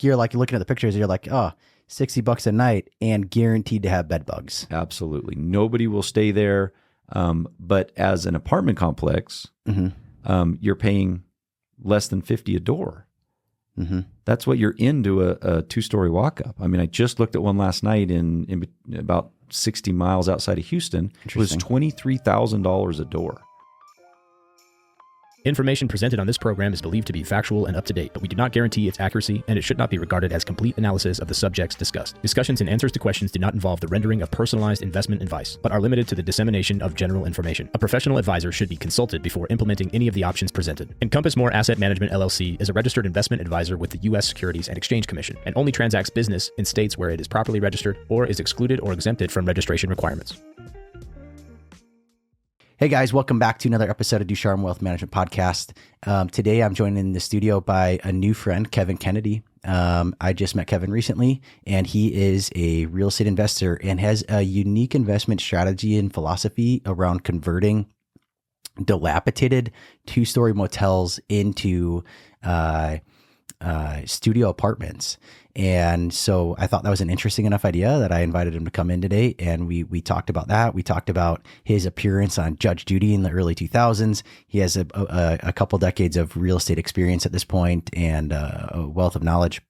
you're looking at the pictures, you're like, oh, $60 a night and guaranteed to have bed bugs. Absolutely. Nobody will stay there. But as an apartment complex, you're paying less than $50 a door. That's what you're into a 2-story walk-up. I mean, I just looked at one last night in about 60 miles outside of Houston. It was $23,000 a door. Information presented on this program is believed to be factual and up-to-date, but we do not guarantee its accuracy, and it should not be regarded as complete analysis of the subjects discussed. Discussions and answers to questions do not involve the rendering of personalized investment advice, but are limited to the dissemination of general information. A professional advisor should be consulted before implementing any of the options presented. Encompass More Asset Management LLC is a registered investment advisor with the U.S. Securities and Exchange Commission and only transacts business in states where it is properly registered or is excluded or exempted from registration requirements. Hey guys, welcome back to another episode of Ducharme Wealth Management Podcast. Today I'm joined in the studio by a new friend, Kevin Kennedy. I just met Kevin recently, and he is a real estate investor and has a unique investment strategy and philosophy around converting dilapidated 2-story motels into studio apartments. And so I thought that was an interesting enough idea that I invited him to come in today. And we talked about that. We talked about his appearance on Judge Judy in the early 2000s. He has a couple decades of real estate experience at this point and a wealth of knowledge.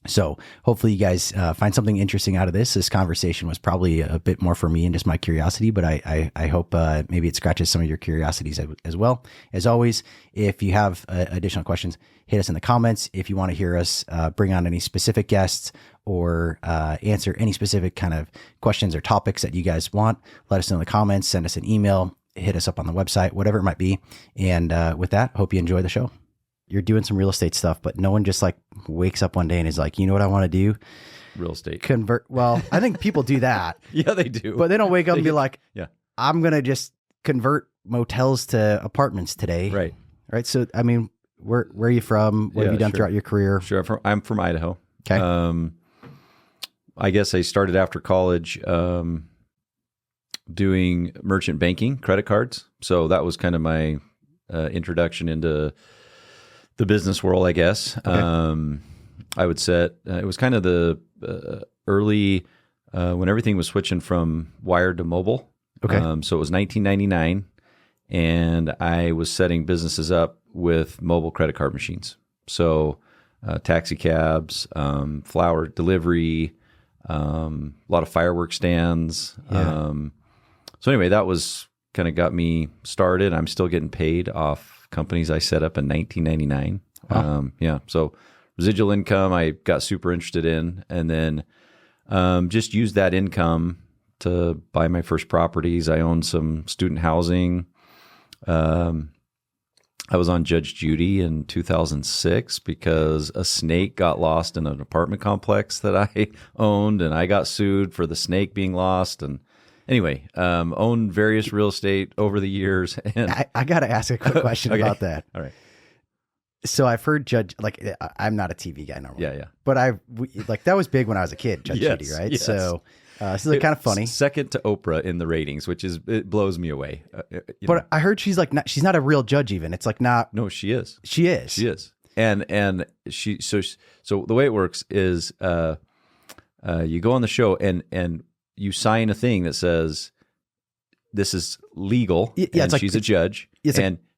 So hopefully you guys find something interesting out of this. This conversation was probably a bit more for me and just my curiosity, but I hope maybe it scratches some of your curiosities as well. As always, if you have additional questions, hit us in the comments. If you want to hear us bring on any specific guests or answer any specific kind of questions or topics that you guys want, let us know in the comments, send us an email, hit us up on the website, whatever it might be. And with that, hope you enjoy the show. You're doing some real estate stuff, but no one just like wakes up one day and is like, you know what I want to do? Real estate. Convert. Well, I think people do that. Yeah, they do. But they don't wake up and be like, yeah, I'm going to just convert motels to apartments today. Right. Right. So, I mean, where are you from? What have you done throughout your career? Sure. I'm from Idaho. Okay. I guess I started after college doing merchant banking, credit cards. So that was kind of my introduction into the business world, I guess. Okay. I would set, it was kind of the early, when everything was switching from wired to mobile. Okay. So it was 1999, and I was setting businesses up with mobile credit card machines. So taxi cabs, flower delivery, a lot of fireworks stands. Yeah. So anyway, that was kind of got me started. I'm still getting paid off companies I set up in 1999. Wow. So residual income I got super interested in, and then just used that income to buy my first properties. I owned some student housing. I was on Judge Judy in 2006 because a snake got lost in an apartment complex that I owned, and I got sued for the snake being lost. And anyway, owned various real estate over the years. And I got to ask a quick question Okay. about that. All right. So I've heard Judge, like, I'm not a TV guy normally. Yeah. But that was big when I was a kid, Judge Yes, Judy, right? yes. So this is kind of funny. Second to Oprah in the ratings, it blows me away. But I heard she's not a real judge even. It's like not. No, she is. She is. She is. And so the way it works is you go on the show and you sign a thing that says this is legal. Yeah, and it's like, she's a judge.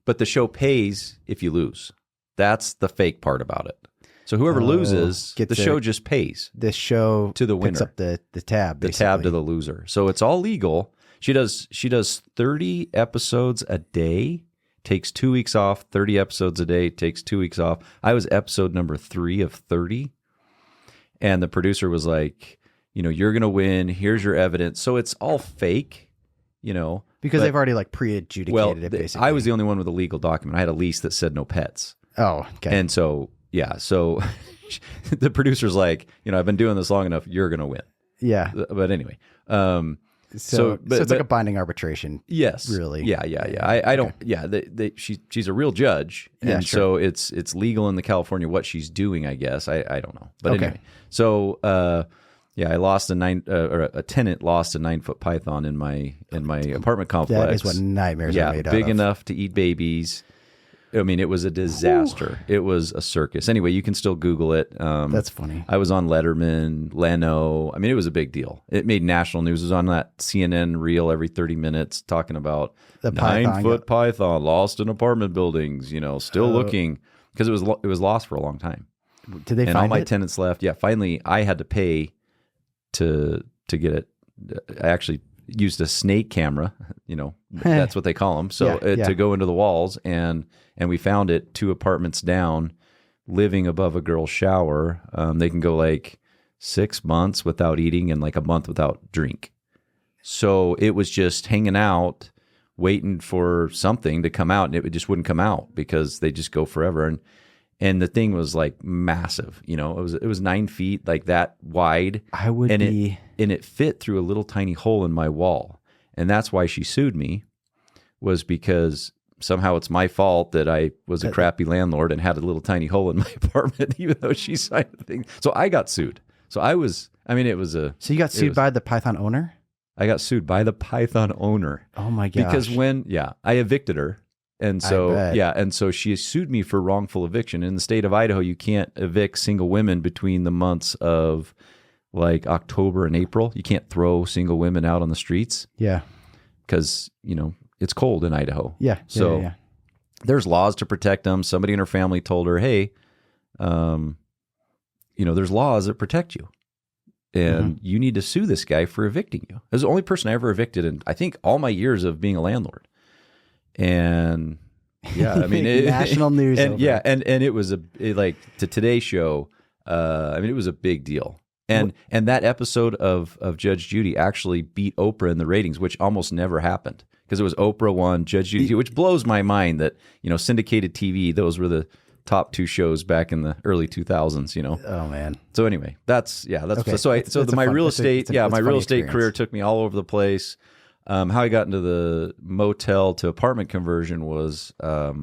But the show pays if you lose. That's the fake part about it. So whoever loses, the show just pays. The show to the winner. Picks up the tab, basically. The tab to the loser. So it's all legal. She does 30 episodes a day, takes 2 weeks off, 30 episodes a day, takes 2 weeks off. I was episode number 3 of 30. And the producer was like, you're going to win. Here's your evidence. So it's all fake, Because they've already like pre-adjudicated it, basically. I was the only one with a legal document. I had a lease that said no pets. Oh, okay. And so, so the producer's like, I've been doing this long enough. You're going to win. Yeah. But anyway. So it's like a binding arbitration. Yes. Really. Yeah. I don't, she's a real judge. And so it's legal in the California, what she's doing, I guess. I don't know. But anyway. So, I lost a tenant lost a 9-foot python in my apartment complex. That is what nightmares are made out of. Big enough to eat babies. I mean, it was a disaster. It was a circus. Anyway, you can still Google it. That's funny. I was on Letterman, Leno. I mean, it was a big deal. It made national news. It was on that CNN reel every 30 minutes talking about the 9-foot python lost in apartment buildings, still looking, because it was lost for a long time. Did they find it? And all my tenants left. Yeah, finally I had to pay to get it. I actually used a snake camera, that's what they call them. So to go into the walls, and we found it 2 apartments down, living above a girl's shower. They can go like 6 months without eating and like a month without drink. So it was just hanging out, waiting for something to come out, and it just wouldn't come out because they just go forever. And the thing was like massive, it was 9 feet, like that wide. It fit through a little tiny hole in my wall. And that's why she sued me, was because somehow it's my fault that I was a crappy landlord and had a little tiny hole in my apartment, even though she signed the thing. So I got sued. So So you got sued by the Python owner? I got sued by the Python owner. Oh my gosh. Because I evicted her. And so she sued me for wrongful eviction. In the state of Idaho, you can't evict single women between the months of like October and April. You can't throw single women out on the streets. Yeah. Because, it's cold in Idaho. Yeah. So there's laws to protect them. Somebody in her family told her, hey, there's laws that protect you. And you need to sue this guy for evicting you. It was the only person I ever evicted in, I think, all my years of being a landlord. And I mean, national news. And it was to Today's show. It was a big deal. And that episode of Judge Judy actually beat Oprah in the ratings, which almost never happened, because it was Oprah 1, Judge Judy, which blows my mind that, syndicated TV, those were the top 2 shows back in the early 2000s, Oh man. So anyway, that's okay. My real estate experience. career took me all over the place. How I got into the motel to apartment conversion was I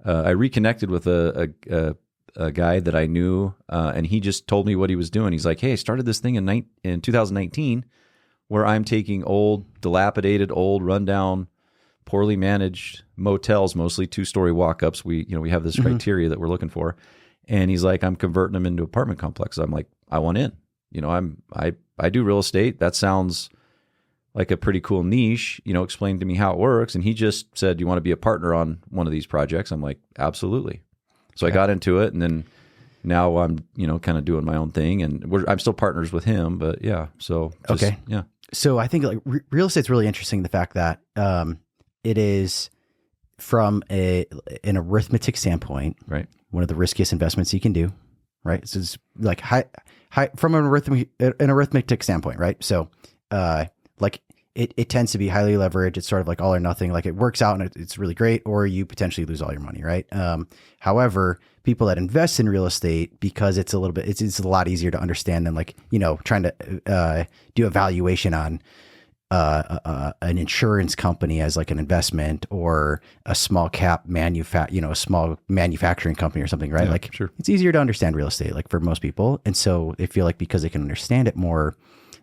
reconnected with a guy that I knew, and he just told me what he was doing. He's like, hey, I started this thing in 2019 where I'm taking old, dilapidated, rundown, poorly managed motels, mostly 2-story walk-ups. We have this criteria that we're looking for. And he's like, I'm converting them into apartment complexes. I'm like, I want in. I do real estate. That sounds like a pretty cool niche, explain to me how it works. And he just said, you want to be a partner on one of these projects? I'm like, absolutely. So I got into it, and then now I'm, kind of doing my own thing, and I'm still partners with him, but yeah. So okay. Yeah. So I think like real estate's really interesting. The fact that, it is from an arithmetic standpoint, right, one of the riskiest investments you can do, right? So it's like high from an arithmetic standpoint, right? So, like it tends to be highly leveraged. It's sort of like all or nothing. Like it works out and it's really great, or you potentially lose all your money, right? However, people that invest in real estate, because it's a lot easier to understand than like, trying to do a valuation on an insurance company as like an investment, or a small cap a small manufacturing company or something, right? Yeah, like sure. It's easier to understand real estate, like for most people. And so they feel like because they can understand it more,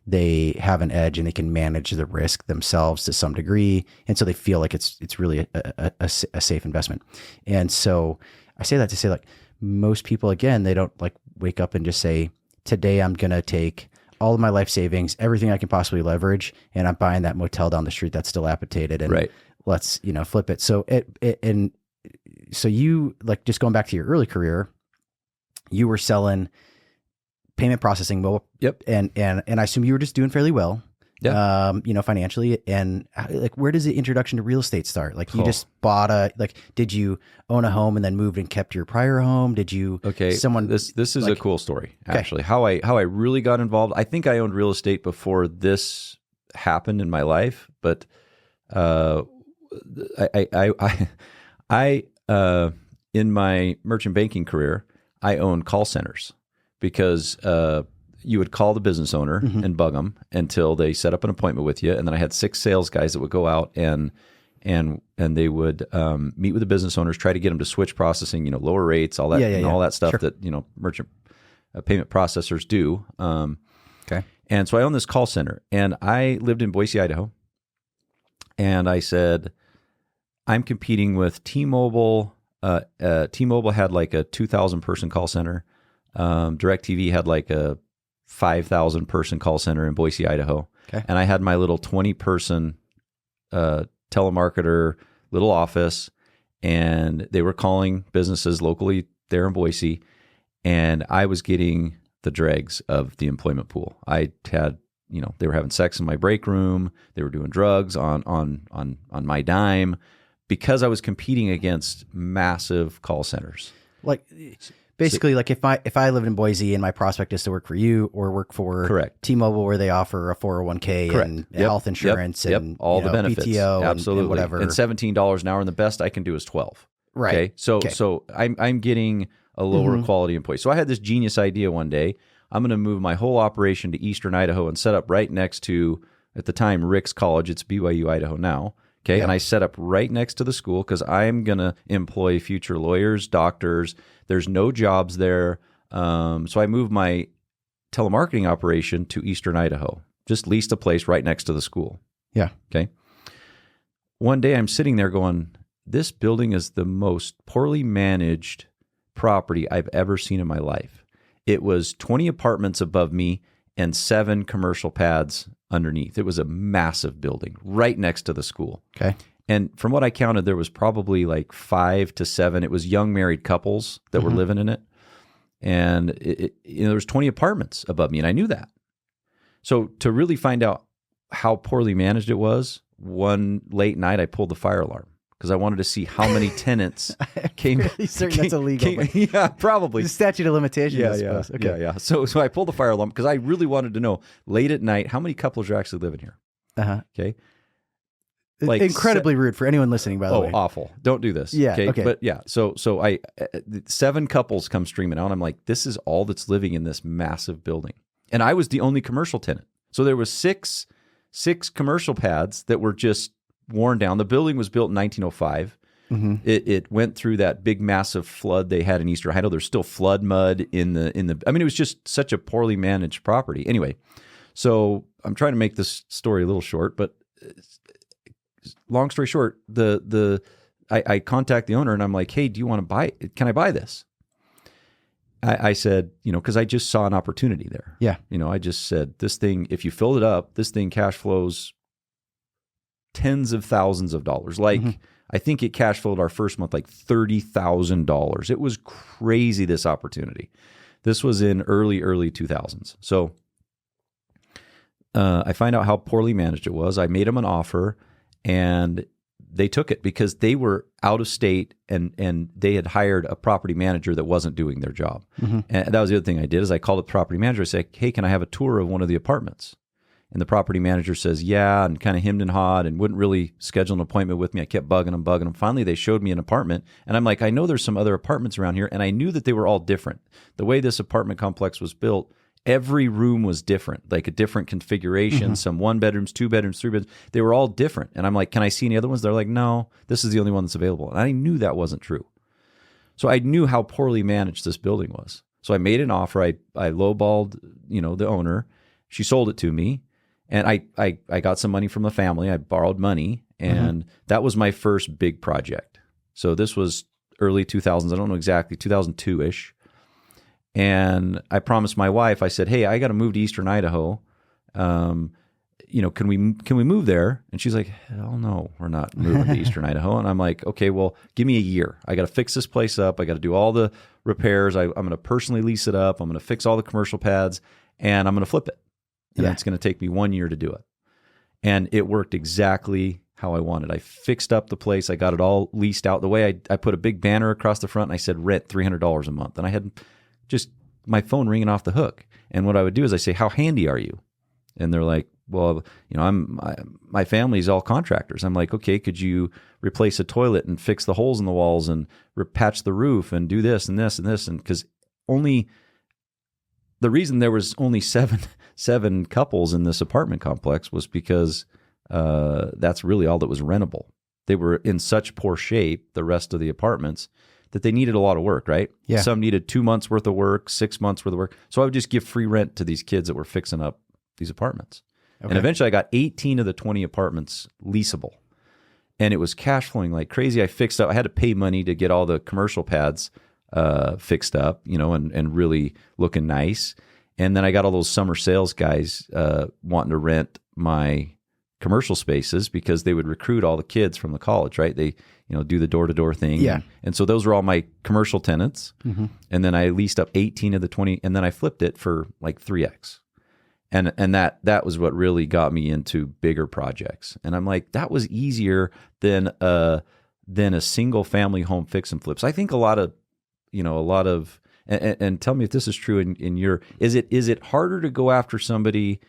they have an edge and they can manage the risk themselves to some degree. And so they feel like it's really a safe investment. And so I say that to say, like, most people, again, they don't like wake up and just say, today I'm going to take all of my life savings, everything I can possibly leverage, and I'm buying that motel down the street that's dilapidated, and let's, flip it. So so you, like, just going back to your early career, you were selling payment processing, and I assume you were just doing fairly well, financially. And like, where does the introduction to real estate start? Like, you just bought did you own a home and then moved and kept your prior home? Did you? Okay, this is a cool story, actually. How I really got involved. I think I owned real estate before this happened in my life, but I in my merchant banking career, I owned call centers. Because you would call the business owner and bug them until they set up an appointment with you, and then I had 6 sales guys that would go out and they would meet with the business owners, try to get them to switch processing, lower rates, all that, all that stuff that merchant payment processors do. Okay. And so I owned this call center, and I lived in Boise, Idaho, and I said, I'm competing with T-Mobile. T-Mobile had like a 2,000 person call center. DirecTV had like a 5,000 person call center in Boise, Idaho. Okay. And I had my little 20 person telemarketer little office, and they were calling businesses locally there in Boise, and I was getting the dregs of the employment pool. I had, they were having sex in my break room. They were doing drugs on my dime because I was competing against massive call centers. Like basically, like if I lived in Boise and my prospect is to work for you or work for Correct. T-Mobile, where they offer a 401k Correct. and Yep. health insurance Yep. and all the benefits, PTO absolutely, and whatever, and $17 an hour, and the best I can do is 12. Right. Okay. So I'm getting a lower quality employee. So I had this genius idea one day. I'm going to move my whole operation to Eastern Idaho and set up right next to, at the time, Rick's College. It's BYU Idaho now. Okay. Yep. And I set up right next to the school because I'm going to employ future lawyers, doctors. There's no jobs there. So I moved my telemarketing operation to Eastern Idaho, just leased a place right next to the school. Yeah. Okay. One day I'm sitting there going, this building is the most poorly managed property I've ever seen in my life. It was 20 apartments above me and 7 commercial pads underneath. It was a massive building right next to the school. Okay. And from what I counted, there was probably like 5 to 7. It was young married couples that were living in it. And there was 20 apartments above me, and I knew that. So to really find out how poorly managed it was, one late night I pulled the fire alarm because I wanted to see how many tenants came. I'm pretty certain that's illegal. But Yeah, probably. the statute of limitations, I Yeah. suppose. Okay. Yeah. So I pulled the fire alarm because I really wanted to know late at night how many couples are actually living here. Uh-huh. Okay. Like incredibly rude for anyone listening, by the way. Oh, awful. Don't do this. Yeah, okay. But yeah, so I 7 couples come streaming out. And I'm like, this is all that's living in this massive building. And I was the only commercial tenant. So there was six commercial pads that were just worn down. The building was built in 1905. It went through that big massive flood they had in Eastern Idaho. There's still flood mud in the I mean, it was just such a poorly managed property. Anyway, so I'm trying to make this story a little short, but long story short, I contact the owner and I'm like, hey, do you want to buy it? Can I buy this? I said, because I just saw an opportunity there. Yeah. I just said, this thing, if you filled it up, this thing cash flows tens of thousands of dollars. Like, I think it cash flowed our first month like $30,000. It was crazy, this opportunity. This was in early 2000s. So I find out how poorly managed it was. I made them an offer, and they took it because they were out of state and they had hired a property manager that wasn't doing their job. And that was the other thing I did is I called up the property manager. I said, hey, can I have a tour of one of the apartments? And the property manager says, yeah, and kind of hemmed and hawed and wouldn't really schedule an appointment with me. I kept bugging them. Finally, they showed me an apartment. And I'm like, I know there's some other apartments around here. And I knew that they were all different. The way this apartment complex was built, every room was different, like a different configuration, some 1 bedrooms, 2 bedrooms, 3 bedrooms. They were all different. And I'm like, can I see any other ones? They're like, no, this is the only one that's available. And I knew that wasn't true. So I knew how poorly managed this building was. So I made an offer. I lowballed, the owner. She sold it to me. And I got some money from the family. I borrowed money. And that was my first big project. So this was early 2000s. I don't know exactly, 2002-ish. And I promised my wife, I said, hey, I got to move to Eastern Idaho. Can we move there? And she's like, hell no, we're not moving to Eastern Idaho. And I'm like, okay, well, give me a year. I got to fix this place up. I got to do all the repairs. I'm going to personally lease it up. I'm going to fix all the commercial pads, and I'm going to flip it. And it's going to take me 1 year to do it. And it worked exactly how I wanted. I fixed up the place. I got it all leased out. The way I put a big banner across the front, and I said, rent $300 a month. And I had just my phone ringing off the hook. And what I would do is I say, how handy are you? And they're like, well, my family's all contractors. I'm like, okay, could you replace a toilet and fix the holes in the walls and patch the roof and do this and this and this? And because the reason there was only seven couples in this apartment complex was because that's really all that was rentable. They were in such poor shape, the rest of the apartments, that they needed a lot of work, right? Yeah. Some needed 2 months worth of work, 6 months worth of work. So I would just give free rent to these kids that were fixing up these apartments. Okay. And eventually I got 18 of the 20 apartments leasable. and it was cash flowing like crazy. I had to pay money to get all the commercial pads fixed up, and really looking nice. And then I got all those summer sales guys wanting to rent my commercial spaces because they would recruit all the kids from the college, right? They, do the door-to-door thing. Yeah. And so those were all my commercial tenants. Mm-hmm. And then I leased up 18 of the 20, and then I flipped it for like 3x. And that was what really got me into bigger projects. And I'm like, that was easier than a single family home fix and flips. I think a lot of, and tell me if this is true in your, is it harder to go after somebody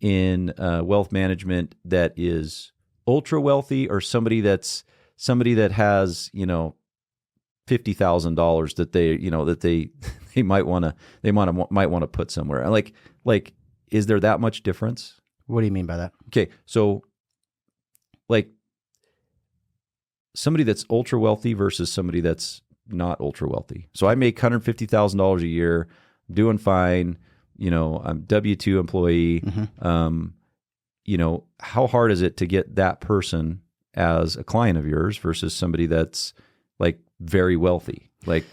in wealth management that is ultra wealthy, or somebody that has, $50,000 that they might want to put somewhere? Like, is there that much difference? What do you mean by that? Okay, so like somebody that's ultra wealthy versus somebody that's not ultra wealthy. So I make $150,000 a year, doing fine. I'm W-2 employee. Mm-hmm. How hard is it to get that person as a client of yours versus somebody that's like very wealthy? Like,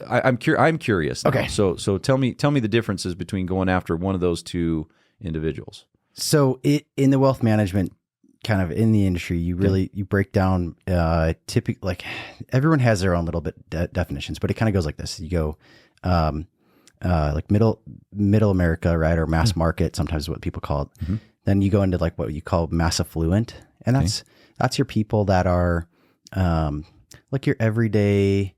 I'm curious now. Okay. So tell me the differences between going after one of those two individuals. So in the wealth management kind of in the industry, you really, you break down, typically, like everyone has their own little bit definitions, but it kind of goes like this. You go, like middle America, right? Or mass market, sometimes is what people call it. Mm-hmm. Then you go into like what you call mass affluent. And that's your people that are, like your everyday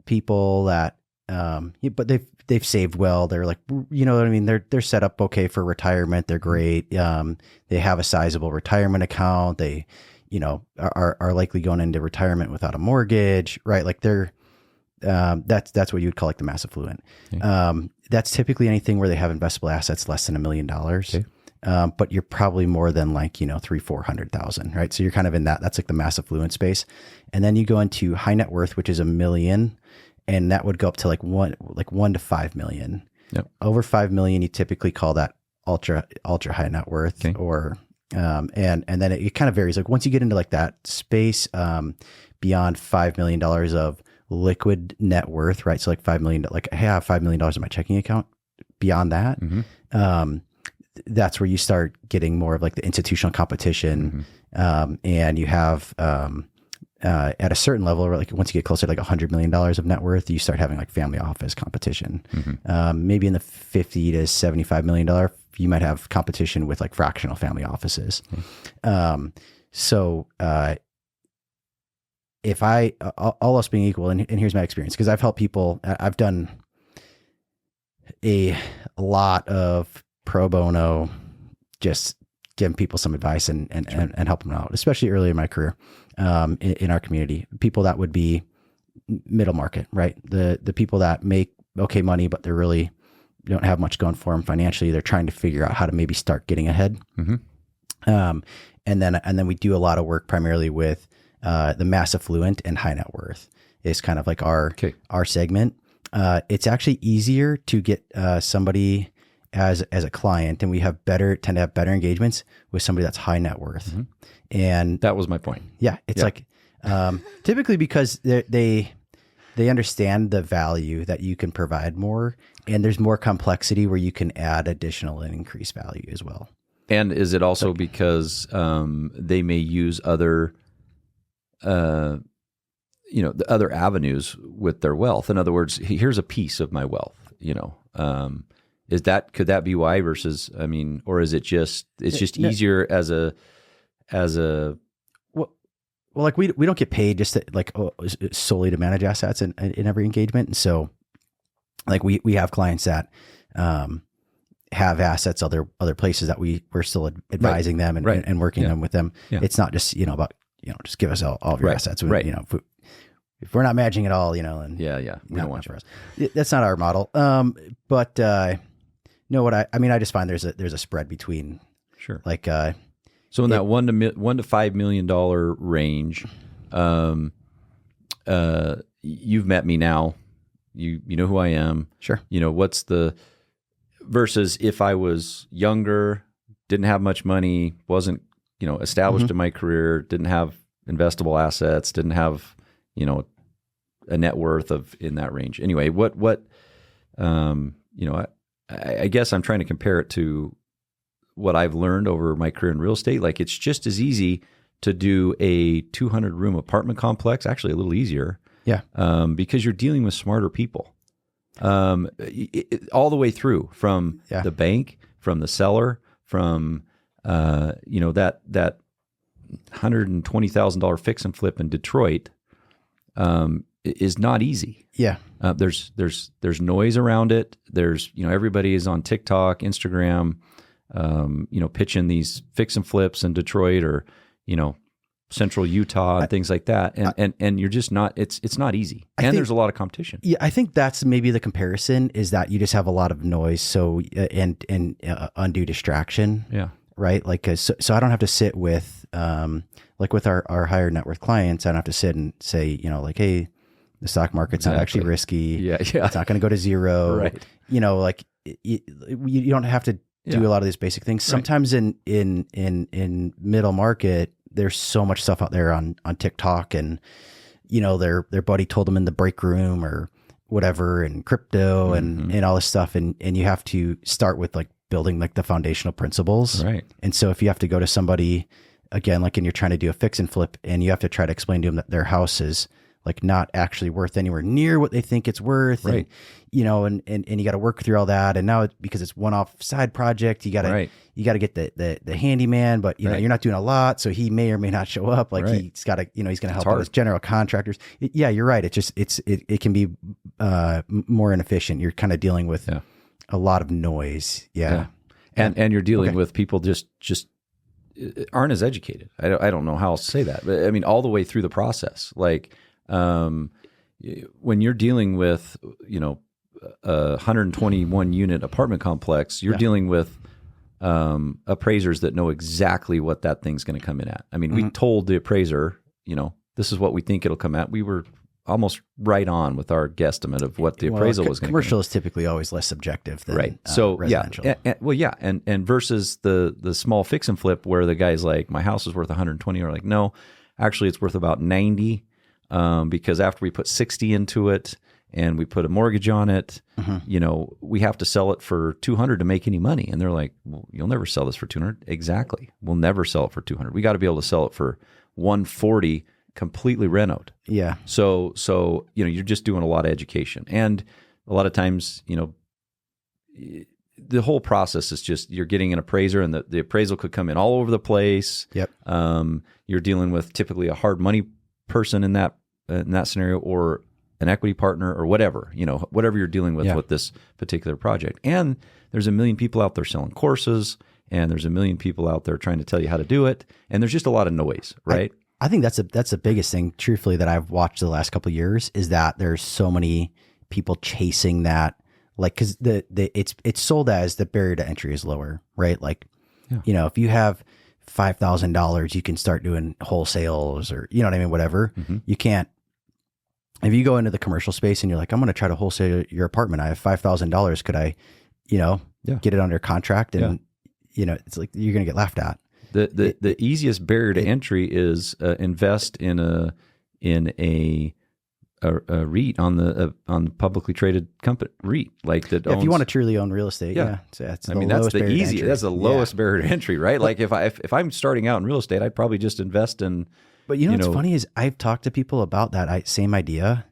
people that, but they've saved well. They're like, what I mean? They're set up okay for retirement. They're great. They have a sizable retirement account. They, are likely going into retirement without a mortgage, right? Like they're, that's what you would call like the mass affluent. Okay. That's typically anything where they have investable assets less than $1 million. Okay. But you're probably more than like, 300,000-400,000, right? So you're kind of in that's like the mass affluent space. And then you go into high net worth, which is $1 million. And that would go up to like 1 to 5 million. Yep. Over 5 million, you typically call that ultra high net worth. Okay. Or, and then it kind of varies. Like once you get into like that space, beyond $5 million of liquid net worth, right? So like 5 million, like hey, I have $5 million in my checking account. Beyond that, mm-hmm. That's where you start getting more of like the institutional competition. Mm-hmm. And you have, at a certain level, like once you get closer to like $100 million of net worth, you start having like family office competition. Mm-hmm. Maybe in the $50 to $75 million, you might have competition with like fractional family offices. Mm-hmm. If all else being equal, and here's my experience, because I've helped people, I've done a lot of pro bono, just giving people some advice and help them out, especially early in my career, in our community. People that would be middle market, right? The people that make okay money, but they're really don't have much going for them financially. They're trying to figure out how to maybe start getting ahead. Mm-hmm. And then we do a lot of work primarily with the mass affluent and high net worth is kind of like our segment. It's actually easier to get somebody as a client, and we tend to have better engagements with somebody that's high net worth. Mm-hmm. And that was my point. Yeah. It's like, typically because they understand the value that you can provide more, and there's more complexity where you can add additional and increase value as well. And is it also because, they may use other, the other avenues with their wealth? In other words, here's a piece of my wealth, could that be why versus, or is it just, easier as a, well, like we don't get paid just solely to manage assets in every engagement. And so like we have clients that, have assets other places that we're still advising them and working them with them. Yeah. It's not just, about, just give us all of your assets. Right. If we're not managing it all, and we don't want for us. That's not our model. No, I just find there's a spread between, sure. Like, so in that $1 to $5 million range, you've met me now, you know who I am. Sure. What's the, versus if I was younger, didn't have much money, wasn't established in my career, didn't have investable assets, didn't have, a net worth of in that range. Anyway, I guess I'm trying to compare it to what I've learned over my career in real estate. Like, it's just as easy to do a 200 room apartment complex, actually a little easier. Yeah. Because you're dealing with smarter people. All the way through from the bank, from the seller, from, that $120,000 fix and flip in Detroit, is not easy. Yeah. There's noise around it. There's, everybody is on TikTok, Instagram, pitching these fix and flips in Detroit or, central Utah and things like that. And you're just not, it's not easy. And there's a lot of competition. Yeah. I think that's maybe the comparison, is that you just have a lot of noise. So, and undue distraction. Yeah. Right. Like, so I don't have to sit with, like with our higher net worth clients, I don't have to sit and say, like, hey, the stock market's not actually risky. Yeah. It's not going to go to zero. Right. Like you don't have to do a lot of these basic things. Sometimes in middle market, there's so much stuff out there on TikTok, and their buddy told them in the break room or whatever, and crypto and all this stuff, and you have to start with like building like the foundational principles. Right. And so if you have to go to somebody again, like, and you're trying to do a fix and flip, and you have to try to explain to them that their house is like not actually worth anywhere near what they think it's worth. Right. And, and you got to work through all that. And now because it's one-off side project, you got to get the handyman, but you're not doing a lot. So he may or may not show up. Like he's got to, he's going to help out his general contractors. You're right. It can be more inefficient. You're kind of dealing with a lot of noise. Yeah. And you're dealing with people just aren't as educated. I don't know how else to say that, but I mean, all the way through the process, like, when you're dealing with, a 121 unit apartment complex, you're dealing with appraisers that know exactly what that thing's going to come in at. I mean, we told the appraiser, this is what we think it'll come at. We were almost right on with our guesstimate of what the appraisal was going to be. Commercial is typically always less subjective than residential. And versus the small fix and flip where the guy's like, my house is worth 120, or like, no, actually it's worth about 90. Because after we put 60 into it and we put a mortgage on it, we have to sell it for 200 to make any money. And they're like, well, you'll never sell this for 200. Exactly. We'll never sell it for 200. We got to be able to sell it for 140 completely renoed. Yeah. So, you're just doing a lot of education. And a lot of times, the whole process is just, you're getting an appraiser, and the appraisal could come in all over the place. Yep. You're dealing with typically a hard money person in that scenario, or an equity partner, or whatever, whatever you're dealing with this particular project. And there's a million people out there selling courses, and there's a million people out there trying to tell you how to do it. And there's just a lot of noise, right? I think that's the biggest thing, truthfully, that I've watched the last couple of years, is that there's so many people chasing that, like, cause it's sold as the barrier to entry is lower, right? Like, if you have $5,000, you can start doing wholesales, or, you know what I mean? Whatever. You can't, if you go into the commercial space and you're like, I'm going to try to wholesale your apartment. I have $5,000. Could I, get it under contract? And, it's like, you're going to get laughed at. The easiest barrier to entry is invest in a REIT on the publicly traded company REIT, like that. If you want to truly own real estate, So that's the easy. That's the lowest barrier to entry, right? Like if I'm starting out in real estate, I'd probably just invest in. But what's funny is I've talked to people about that same idea,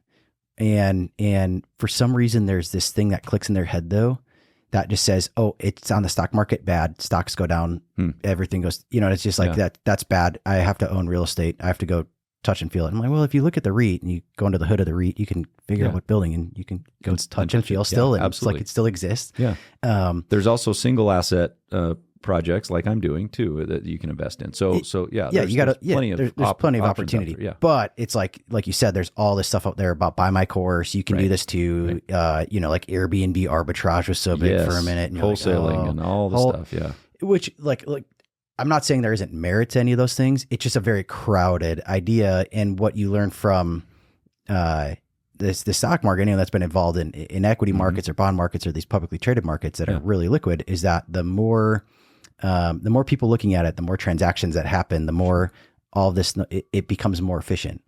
and for some reason there's this thing that clicks in their head though, that just says, oh, it's on the stock market, bad, stocks go down, everything goes. It's just like that's bad. I have to own real estate. I have to go touch and feel it. I'm like, well, if you look at the REIT and you go into the hood of the REIT, you can figure out what building, and you can go touch and feel still. And absolutely. It's like it still exists. Yeah. There's also single asset projects like I'm doing too that you can invest in. So there's plenty of opportunity. Yeah. But it's like you said, there's all this stuff out there about buy my course. You can do this too. Like Airbnb arbitrage was so big for a minute. And wholesaling and all the stuff. Yeah. Which like I'm not saying there isn't merit to any of those things. It's just a very crowded idea. And what you learn from the stock market, anyone that's been involved in equity markets or bond markets or these publicly traded markets that are really liquid, is that the more the more people looking at it, the more transactions that happen, the more all of this, it becomes more efficient.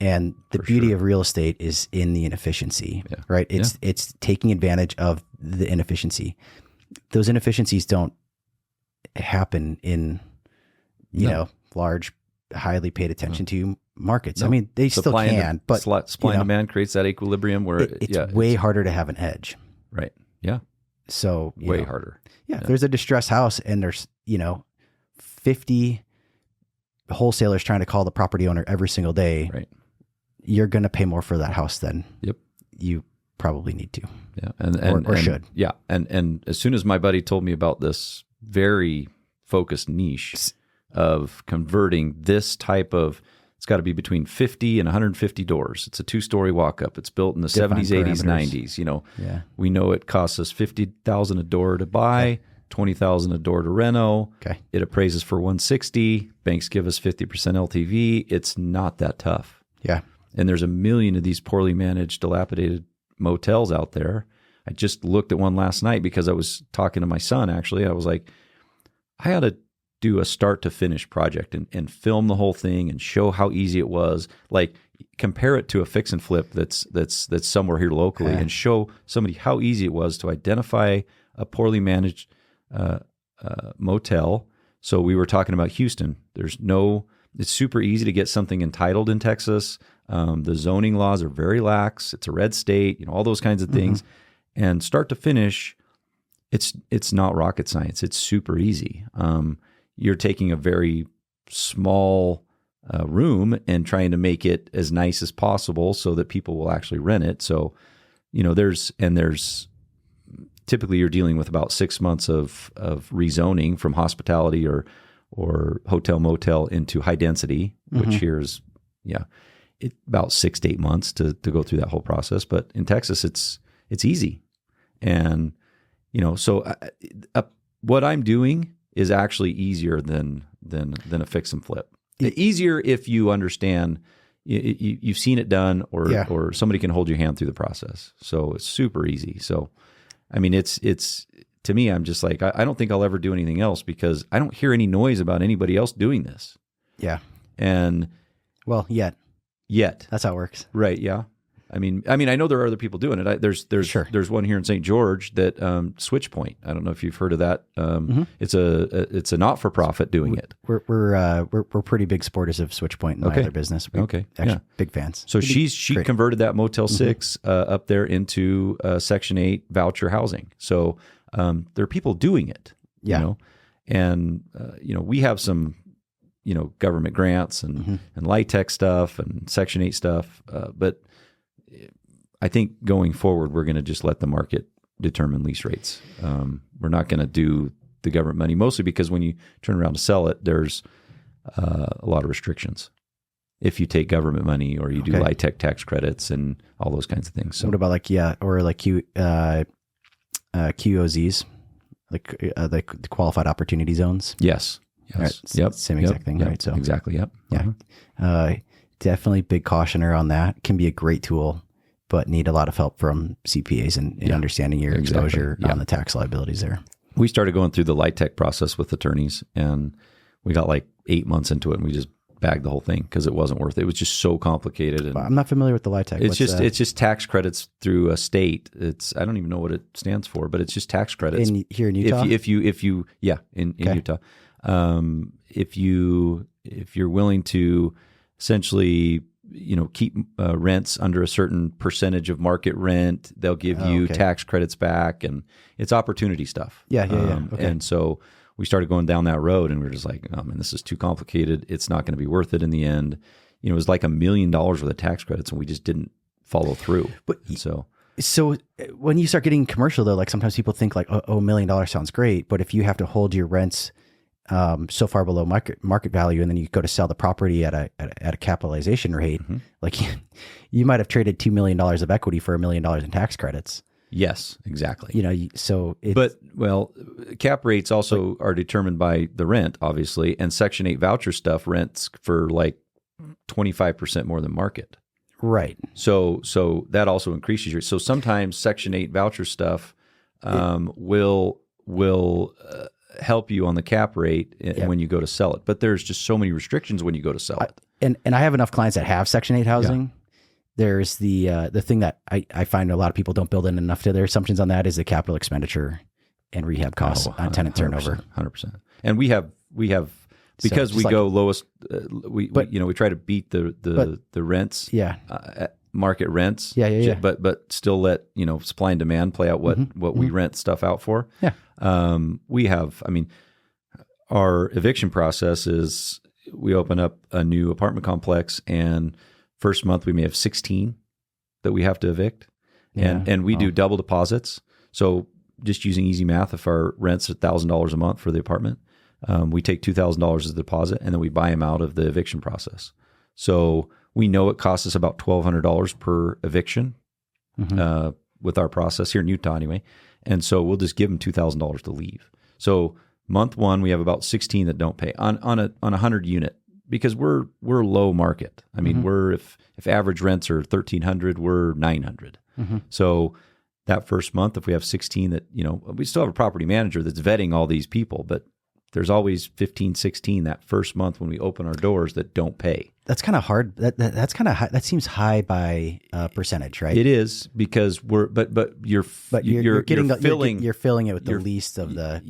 And the beauty of real estate is in the inefficiency, right? It's taking advantage of the inefficiency. Those inefficiencies don't happen in, you know, large, highly paid attention to markets. I mean, they supply still can, but supply and demand creates that equilibrium where it's way harder to have an edge. Right. Yeah. So way harder. Yeah. If there's a distressed house and there's, 50 wholesalers trying to call the property owner every single day, right, you're going to pay more for that house than you probably need to. Yeah. And should. Yeah. And as soon as my buddy told me about this very focused niche of converting this type of, it's got to be between 50 and 150 doors. It's a 2-story walk-up. It's built in the 70s, 80s, 90s. We know it costs us $50,000 a door to buy, $20,000 a door to reno. Okay. It appraises for $160. Banks give us 50% LTV. It's not that tough. Yeah. And there's a million of these poorly managed, dilapidated motels out there. I just looked at one last night because I was talking to my son, actually. I was like, I ought to do a start to finish project and film the whole thing and show how easy it was. Like, compare it to a fix and flip that's somewhere here locally and show somebody how easy it was to identify a poorly managed motel. So we were talking about Houston. It's super easy to get something entitled in Texas. The zoning laws are very lax. It's a red state, all those kinds of things. And start to finish, it's not rocket science. It's super easy. You're taking a very small room and trying to make it as nice as possible so that people will actually rent it. So, there's typically you're dealing with about 6 months of rezoning from hospitality or hotel motel into high density, which here is, about 6 to 8 months to go through that whole process. But in Texas, it's easy. And, so what I'm doing is actually easier than a fix and flip. Easier if you understand, you've seen it done, or somebody can hold your hand through the process. So it's super easy. So, I mean, it's to me, I'm just like, I don't think I'll ever do anything else because I don't hear any noise about anybody else doing this. Yeah. And yet that's how it works. Right. Yeah. I mean, I know there are other people doing it. There's one here in St. George that Switch Point. I don't know if you've heard of that. It's a not for profit doing it. We're pretty big supporters of Switch Point in my other business. Big fans. So she converted that Motel 6 up there into Section 8 voucher housing. So there are people doing it. And we have some government grants and LIHTC stuff and Section 8 stuff, but I think going forward, we're going to just let the market determine lease rates. We're not going to do the government money, mostly because when you turn around to sell it, there's a lot of restrictions. If you take government money or you do LIHTC tax credits and all those kinds of things. So what about QOZs, like the qualified opportunity zones? Yes. Right. Yep. Same exact thing, right? So exactly. Yep. Yeah. Definitely big cautioner on that. Can be a great tool, but need a lot of help from CPAs in understanding your exposure on the tax liabilities there. We started going through the LIHTC process with attorneys, and we got like 8 months into it, and we just bagged the whole thing because it wasn't worth it. It was just so complicated. And I'm not familiar with the LIHTC. It's just tax credits through a state. I don't even know what it stands for, but it's just tax credits here in Utah. If you in Utah, if you're willing to essentially, keep rents under a certain percentage of market rent, they'll give you tax credits back, and it's opportunity stuff. Okay. And so we started going down that road, and we were just like, oh man, this is too complicated. It's not going to be worth it in the end. It was like $1 million worth of tax credits, and we just didn't follow through. But so when you start getting commercial though, like sometimes people think like, $1 million sounds great, but if you have to hold your rents so far below market value, and then you go to sell the property at a capitalization rate, like you might have traded $2 million of equity for $1 million in tax credits. Yes, exactly. Cap rates also are determined by the rent, obviously, and Section 8 voucher stuff rents for like 25% more than market. Right. So that also increases so sometimes Section 8 voucher stuff will help you on the cap rate when you go to sell it. But there's just so many restrictions when you go to sell it. And I have enough clients that have Section 8 housing. Yeah. There's the thing that I find a lot of people don't build in enough to their assumptions on that is the capital expenditure and rehab costs on tenant turnover. 100%. And we have because we go lowest. We try to beat the rents. Yeah. Market rents. Yeah. But still let supply and demand play out what we rent stuff out for. Yeah. We have. I mean, our eviction process is we open up a new apartment complex, and first month we may have 16 that we have to evict, and we do double deposits. So just using easy math, if our rent's $1,000 a month for the apartment, we take $2,000 as a deposit, and then we buy them out of the eviction process. So we know it costs us about $1,200 per eviction with our process here in Utah anyway. And so we'll just give them $2,000 to leave. So month one, we have about 16 that don't pay on a 100 unit because we're low market. I mean, we're if average rents are 1,300, we're 900. So that first month, if we have 16 that, we still have a property manager that's vetting all these people, but there's always 15, 16 that first month when we open our doors that don't pay. That's kind of hard. That's kind of high. That seems high by percentage, right? It is because you're filling it with the least of the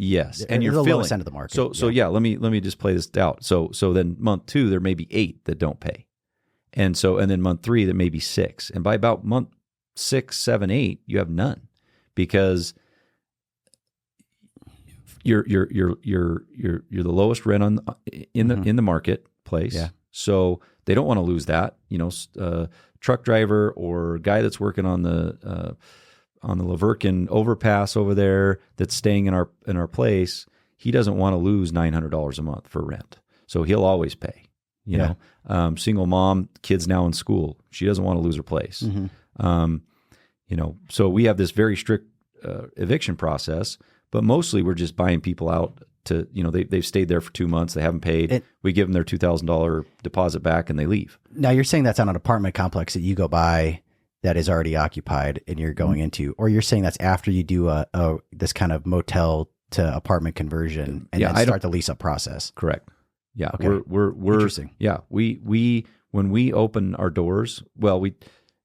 and you're the filling lowest end of the market. So let me just play this out. So then month 2 there may be 8 that don't pay, and then month 3 there may be 6, and by about month 6, 7, 8 you have none because you're the lowest rent in the marketplace. Yeah. So they don't want to lose that. Truck driver or guy that's working on the Laverkin overpass over there that's staying in our place. He doesn't want to lose $900 a month for rent, so he'll always pay. Single mom, kids now in school, she doesn't want to lose her place. So we have this very strict eviction process. But mostly we're just buying people out to, they've stayed there for 2 months. They haven't paid. We give them their $2,000 deposit back and they leave. Now you're saying that's on an apartment complex that you go by that is already occupied and you're going into, or you're saying that's after you do this kind of motel to apartment conversion and then start the lease up process. Correct. Yeah. Okay. We're interesting. Yeah. We when we open our doors,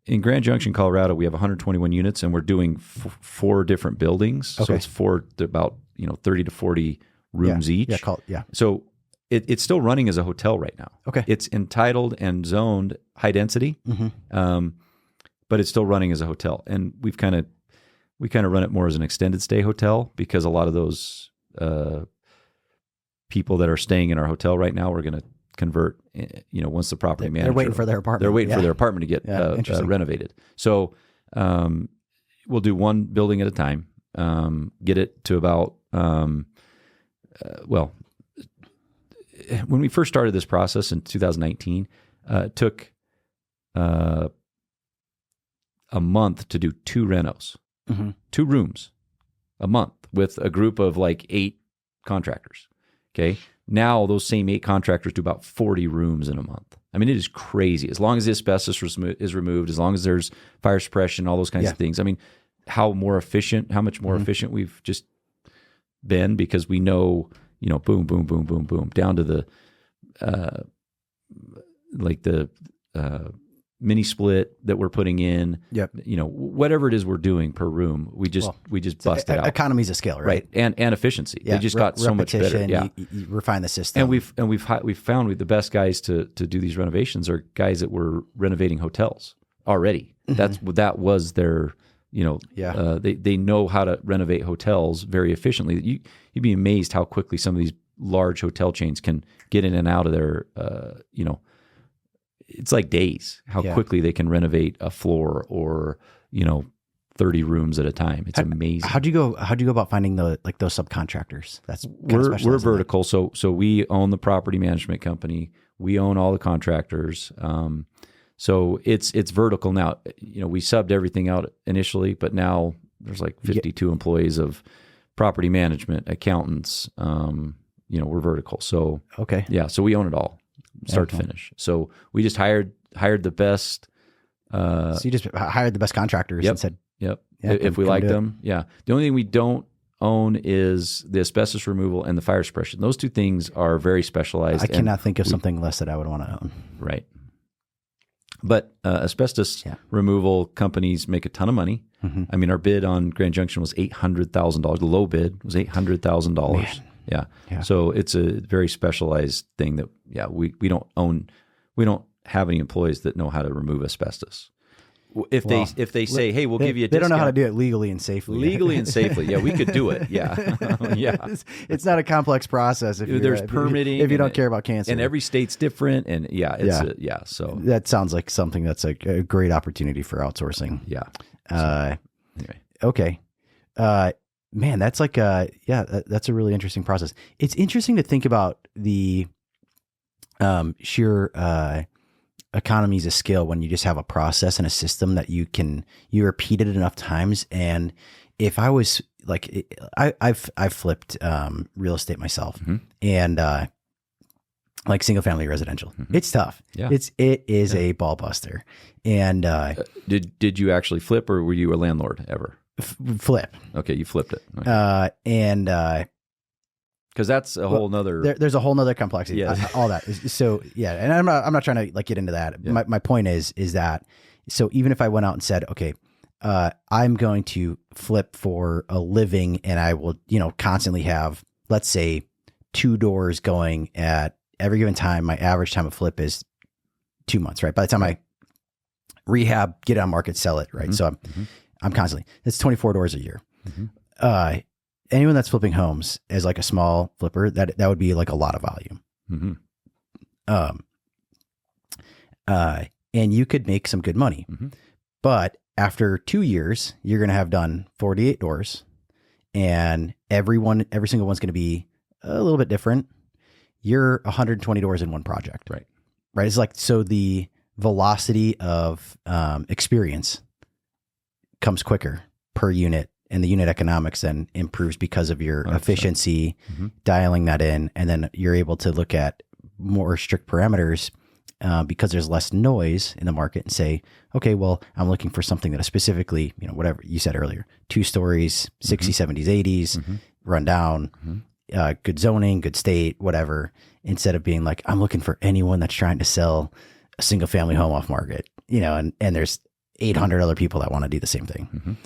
in Grand Junction, Colorado, we have 121 units, and we're doing 4 different buildings. Okay. So it's about 30 to 40 rooms each. Yeah. So it's still running as a hotel right now. Okay. It's entitled and zoned high density, but it's still running as a hotel. And we kind of run it more as an extended stay hotel because a lot of those people that are staying in our hotel right now, we're going to convert, once the property manager. They're waiting for their apartment. They're waiting for their apartment to get renovated. So we'll do one building at a time, get it to about, when we first started this process in 2019, it took a month to do 2 renos, 2 rooms a month with a group of like 8 contractors. Okay. Now those same 8 contractors do about 40 rooms in a month. I mean, it is crazy. As long as the asbestos is removed, as long as there's fire suppression, all those kinds of things. I mean, how much more efficient we've just been because we know, boom, boom, boom, boom, boom, down to the mini split that we're putting in. Yep. Whatever it is we're doing per room, we just bust it out. Economies of scale, right? And efficiency. Yeah. They just got so much better. Yeah. You refine the system. And we've found the best guys to do these renovations are guys that were renovating hotels already. That was their, they know how to renovate hotels very efficiently. You'd be amazed how quickly some of these large hotel chains can get in and out of their, it's like days how quickly they can renovate a floor or 30 rooms at a time. It's amazing. How'd you go about finding those subcontractors? We're vertical, so we own the property management company. We own all the contractors. So it's vertical now. We subbed everything out initially, but now there's like 52 employees of property management, accountants. We're vertical. So so we own it all. Start to finish. So we just hired the best. So you just hired the best contractors and said, if we liked them. Yeah. The only thing we don't own is the asbestos removal and the fire suppression. Those two things are very specialized. I cannot think of something less that I would want to own. Right. But asbestos removal companies make a ton of money. I mean, our bid on Grand Junction was $800,000. The low bid was $800,000. Yeah. So it's a very specialized thing that, we don't own. We don't have any employees that know how to remove asbestos. If they say, hey, we'll give you a discount. They don't know how to do it legally and safely. Legally and safely. Yeah, we could do it. Yeah. Yeah. It's not a complex process. There's permitting. If you don't care about cancer. And every state's different. And so that sounds like something that's a great opportunity for outsourcing. Yeah. Anyway. Okay. Man, that's like that's a really interesting process. It's interesting to think about the sheer economies of scale when you just have a process and a system that you repeat it enough times. And if I was like, I've flipped real estate myself, and like single family residential, it's tough. Yeah, it is a ball buster. And did you actually flip, or were you a landlord ever? Flip. Okay, you flipped it. Okay. Because that's a whole nother. There's a whole nother complexity. Yeah. All that. So yeah, and I'm not trying to like get into that. Yeah. My point is that so even if I went out and said, okay, I'm going to flip for a living, and I will constantly have, let's say, 2 doors going at every given time. My average time of flip is 2 months, right? By the time I rehab, get it on market, sell it, right? So I'm constantly. It's 24 doors a year. Anyone that's flipping homes as like a small flipper, that would be like a lot of volume. And you could make some good money, but after 2 years, you're going to have done 48 doors, and every single one's going to be a little bit different. You're 120 doors in one project, right? It's like, so the velocity of experience comes quicker per unit. And the unit economics then improves because of your 100%. Efficiency, dialing that in. And then you're able to look at more strict parameters because there's less noise in the market, and say, okay, well, I'm looking for something that is specifically, whatever you said earlier, 2 stories, 60s, 70s, 80s, run down, good zoning, good state, whatever, instead of being like, I'm looking for anyone that's trying to sell a single family home off market, and there's 800 other people that want to do the same thing.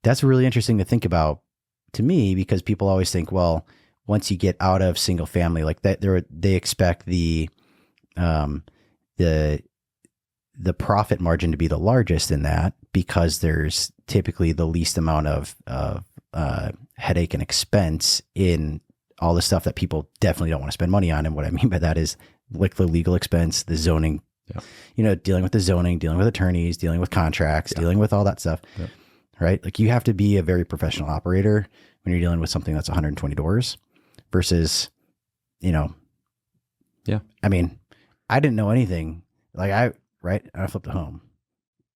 That's really interesting to think about to me, because people always think, well, once you get out of single family like that, they expect the profit margin to be the largest in that, because there's typically the least amount of headache and expense in all the stuff that people definitely don't want to spend money on. And what I mean by that is like the legal expense, the zoning, dealing with the zoning, dealing with attorneys, dealing with contracts, dealing with all that stuff. Right? Like, you have to be a very professional operator when you're dealing with something that's 120 doors versus, I mean, I didn't know anything. Like I flipped a home.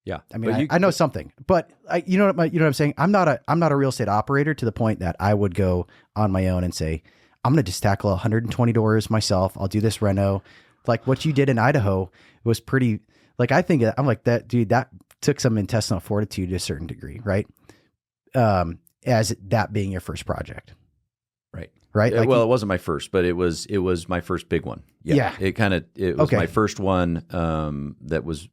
Yeah. I mean, I know something, but you know what I'm saying? I'm not a real estate operator to the point that I would go on my own and say, I'm going to just tackle 120 doors myself. I'll do this reno. Like what you did in Idaho was pretty, like, I'm like, that dude, that took some intestinal fortitude to a certain degree, right? As that being your first project. Right. Like, well, it wasn't my first, but it was my first big one. Yeah. It was my first one, that was,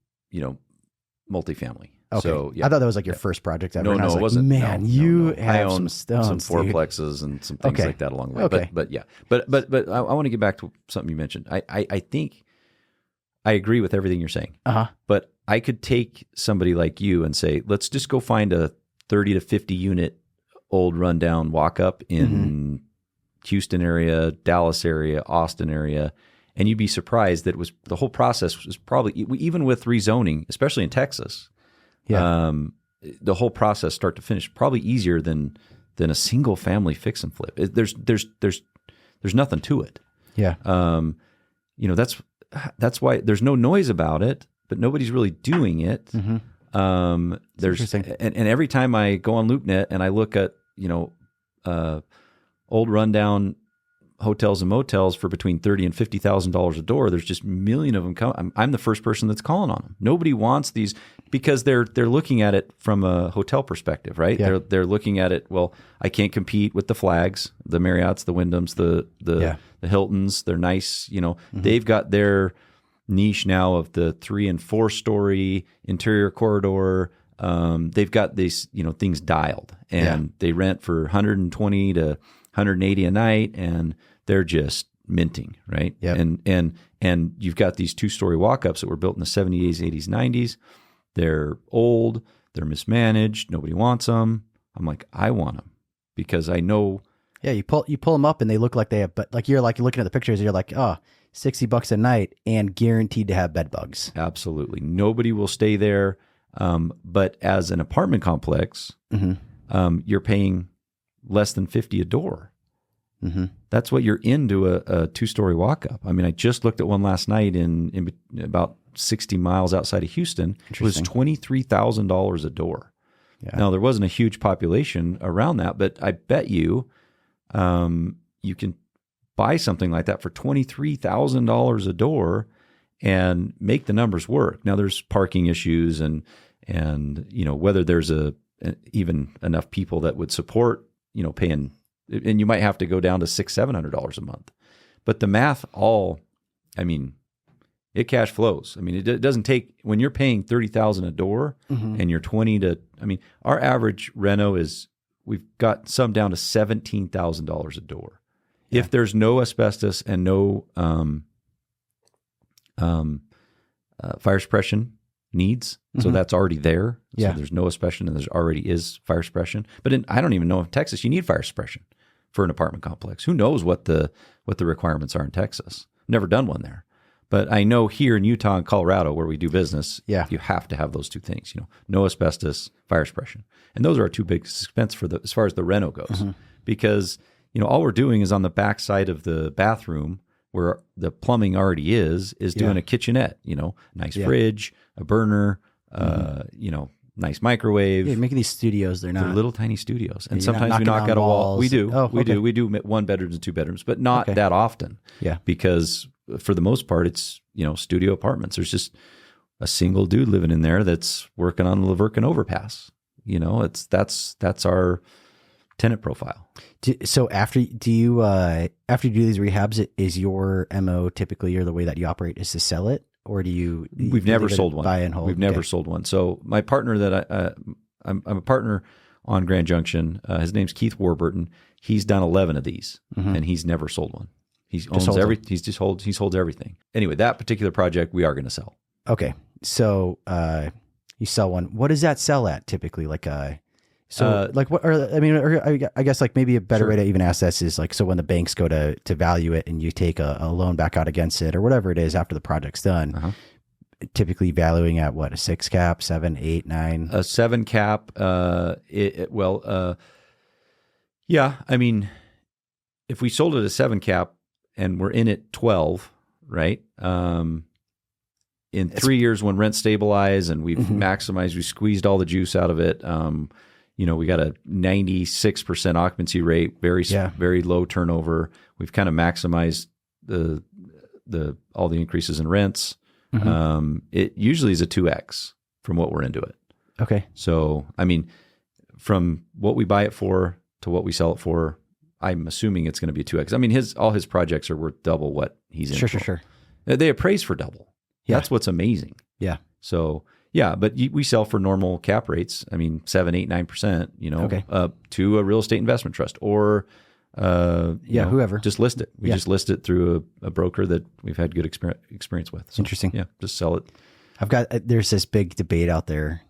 multifamily. Okay. So yeah. I thought that was like your first project ever. No, it wasn't. Man, you have some stones, some fourplexes and some things like that along the way. Okay. But yeah, but I want to get back to something you mentioned. I think I agree with everything you're saying. But I could take somebody like you and say, let's just go find a 30 to 50 unit old rundown walk up in Houston area, Dallas area, Austin area. And you'd be surprised that the whole process was probably, even with rezoning, especially in Texas, the whole process start to finish probably easier than a single family fix and flip. There's nothing to it. Yeah. That's why there's no noise about it, but nobody's really doing it. There's and every time I go on LoopNet and I look at old rundown hotels and motels for between $30,000 and $50,000 a door. There's just a million of them. I'm the first person that's calling on them. Nobody wants these because they're looking at it from a hotel perspective, right? Yeah. They're looking at it. Well, I can't compete with the Flags, the Marriotts, the Wyndhams, the Hiltons. They're nice, They've got their niche now of the 3 and 4 story interior corridor. They've got these, things dialed, and they rent for 120 to 180 a night, and they're just minting, right? Yep. And you've got these 2-story walk-ups that were built in the 70s, 80s, 90s. They're old, they're mismanaged, nobody wants them. I'm like, I want them because I know. Yeah, you pull them up and they look like they have, but like you're looking at the pictures, you're like, oh, $60 a night and guaranteed to have bed bugs. Absolutely. Nobody will stay there. But as an apartment complex, you're paying less than $50 a door. Mm-hmm. That's what you're into a 2-story walk-up. I mean, I just looked at one last night in about 60 miles outside of Houston. It was $23,000 a door. Yeah. Now, there wasn't a huge population around that, but I bet you you can buy something like that for $23,000 a door and make the numbers work. Now, there's parking issues and whether there's even enough people that would support paying, and you might have to go down to $600-700 a month. But the math it cash flows. I mean, it doesn't take, when you're paying $30,000 a door and you're 20 to, our average reno is, we've got some down to $17,000 a door. Yeah. If there's no asbestos and no fire suppression needs, so that's already there. So there's no asbestos and there's already is fire suppression. But I don't even know if in Texas you need fire suppression for an apartment complex. Who knows what the requirements are in Texas? Never done one there. But I know here in Utah and Colorado, where we do business, you have to have those two things. No asbestos, fire suppression, and those are our two big expense as far as the reno goes. Because all we're doing is on the back side of the bathroom where the plumbing already is doing a kitchenette. Nice fridge, a burner, nice microwave. Yeah, making these studios, they're little tiny studios, and sometimes we knock out a wall. We do, we do 1 bedrooms and 2 bedrooms, but not that often. Yeah, because for the most part, it's studio apartments. There's just a single dude living in there that's working on the Laverkin overpass. That's our tenant profile. So after you do these rehabs, is your MO typically, or the way that you operate, is to sell it, or do you? We've never sold one. Buy and hold. We've never sold one. So my partner that I'm a partner on Grand Junction. His name's Keith Warburton. He's done 11 of these, and he's never sold one. He owns everything. He holds everything. Anyway, that particular project we are going to sell. Okay, so you sell one. What does that sell at typically? Like what? I guess like maybe a better way to even ask this is like, so when the banks go to value it and you take a loan back out against it or whatever it is after the project's done, typically valuing at what, a 6 cap, 7, 8, 9, a 7 cap. Yeah. I mean, if we sold it a 7 cap and we're in it 12, right? In 3 years when rent stabilize and we've maximized, we squeezed all the juice out of it. We got a 96% occupancy rate, very low turnover. We've kind of maximized all the increases in rents. It usually is a 2x from what we're into it. Okay. So, from what we buy it for to what we sell it for, I'm assuming it's going to be 2x. All his projects are worth double what he's in. Sure. They appraise for double. Yeah. That's what's amazing. Yeah. So, yeah, but we sell for normal cap rates. 7, 8, 9%, to a real estate investment trust or, whoever. Just list it. We just list it through a broker that we've had good experience with. So, interesting. Yeah, just sell it. There's this big debate out there.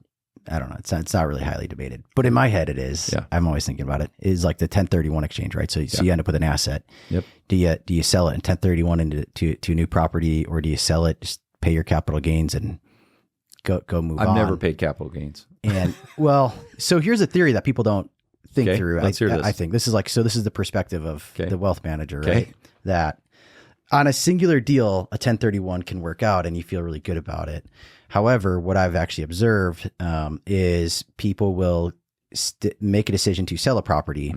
I don't know. It's not really highly debated, but in my head it is. Yeah. I'm always thinking about it. Is like the 1031 exchange, right? So you end up with an asset. Yep. Do you sell it in 1031 into a new property, or do you sell it, just pay your capital gains and go move on? I've never paid capital gains. And so here's a theory that people don't think through. Let's hear this. I think this is the perspective of the wealth manager, right? That on a singular deal, a 1031 can work out and you feel really good about it. However, what I've actually observed is people will make a decision to sell a property.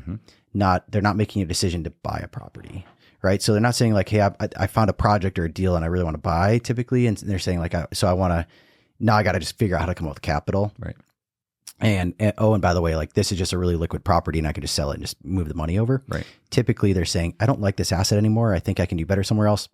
They're not making a decision to buy a property, right? So they're not saying like, hey, I found a project or a deal and I really want to buy typically. And they're saying like, so I want to, now I got to just figure out how to come up with capital. Right. And by the way, like this is just a really liquid property and I can just sell it and just move the money over. Right. Typically they're saying, I don't like this asset anymore. I think I can do better somewhere else.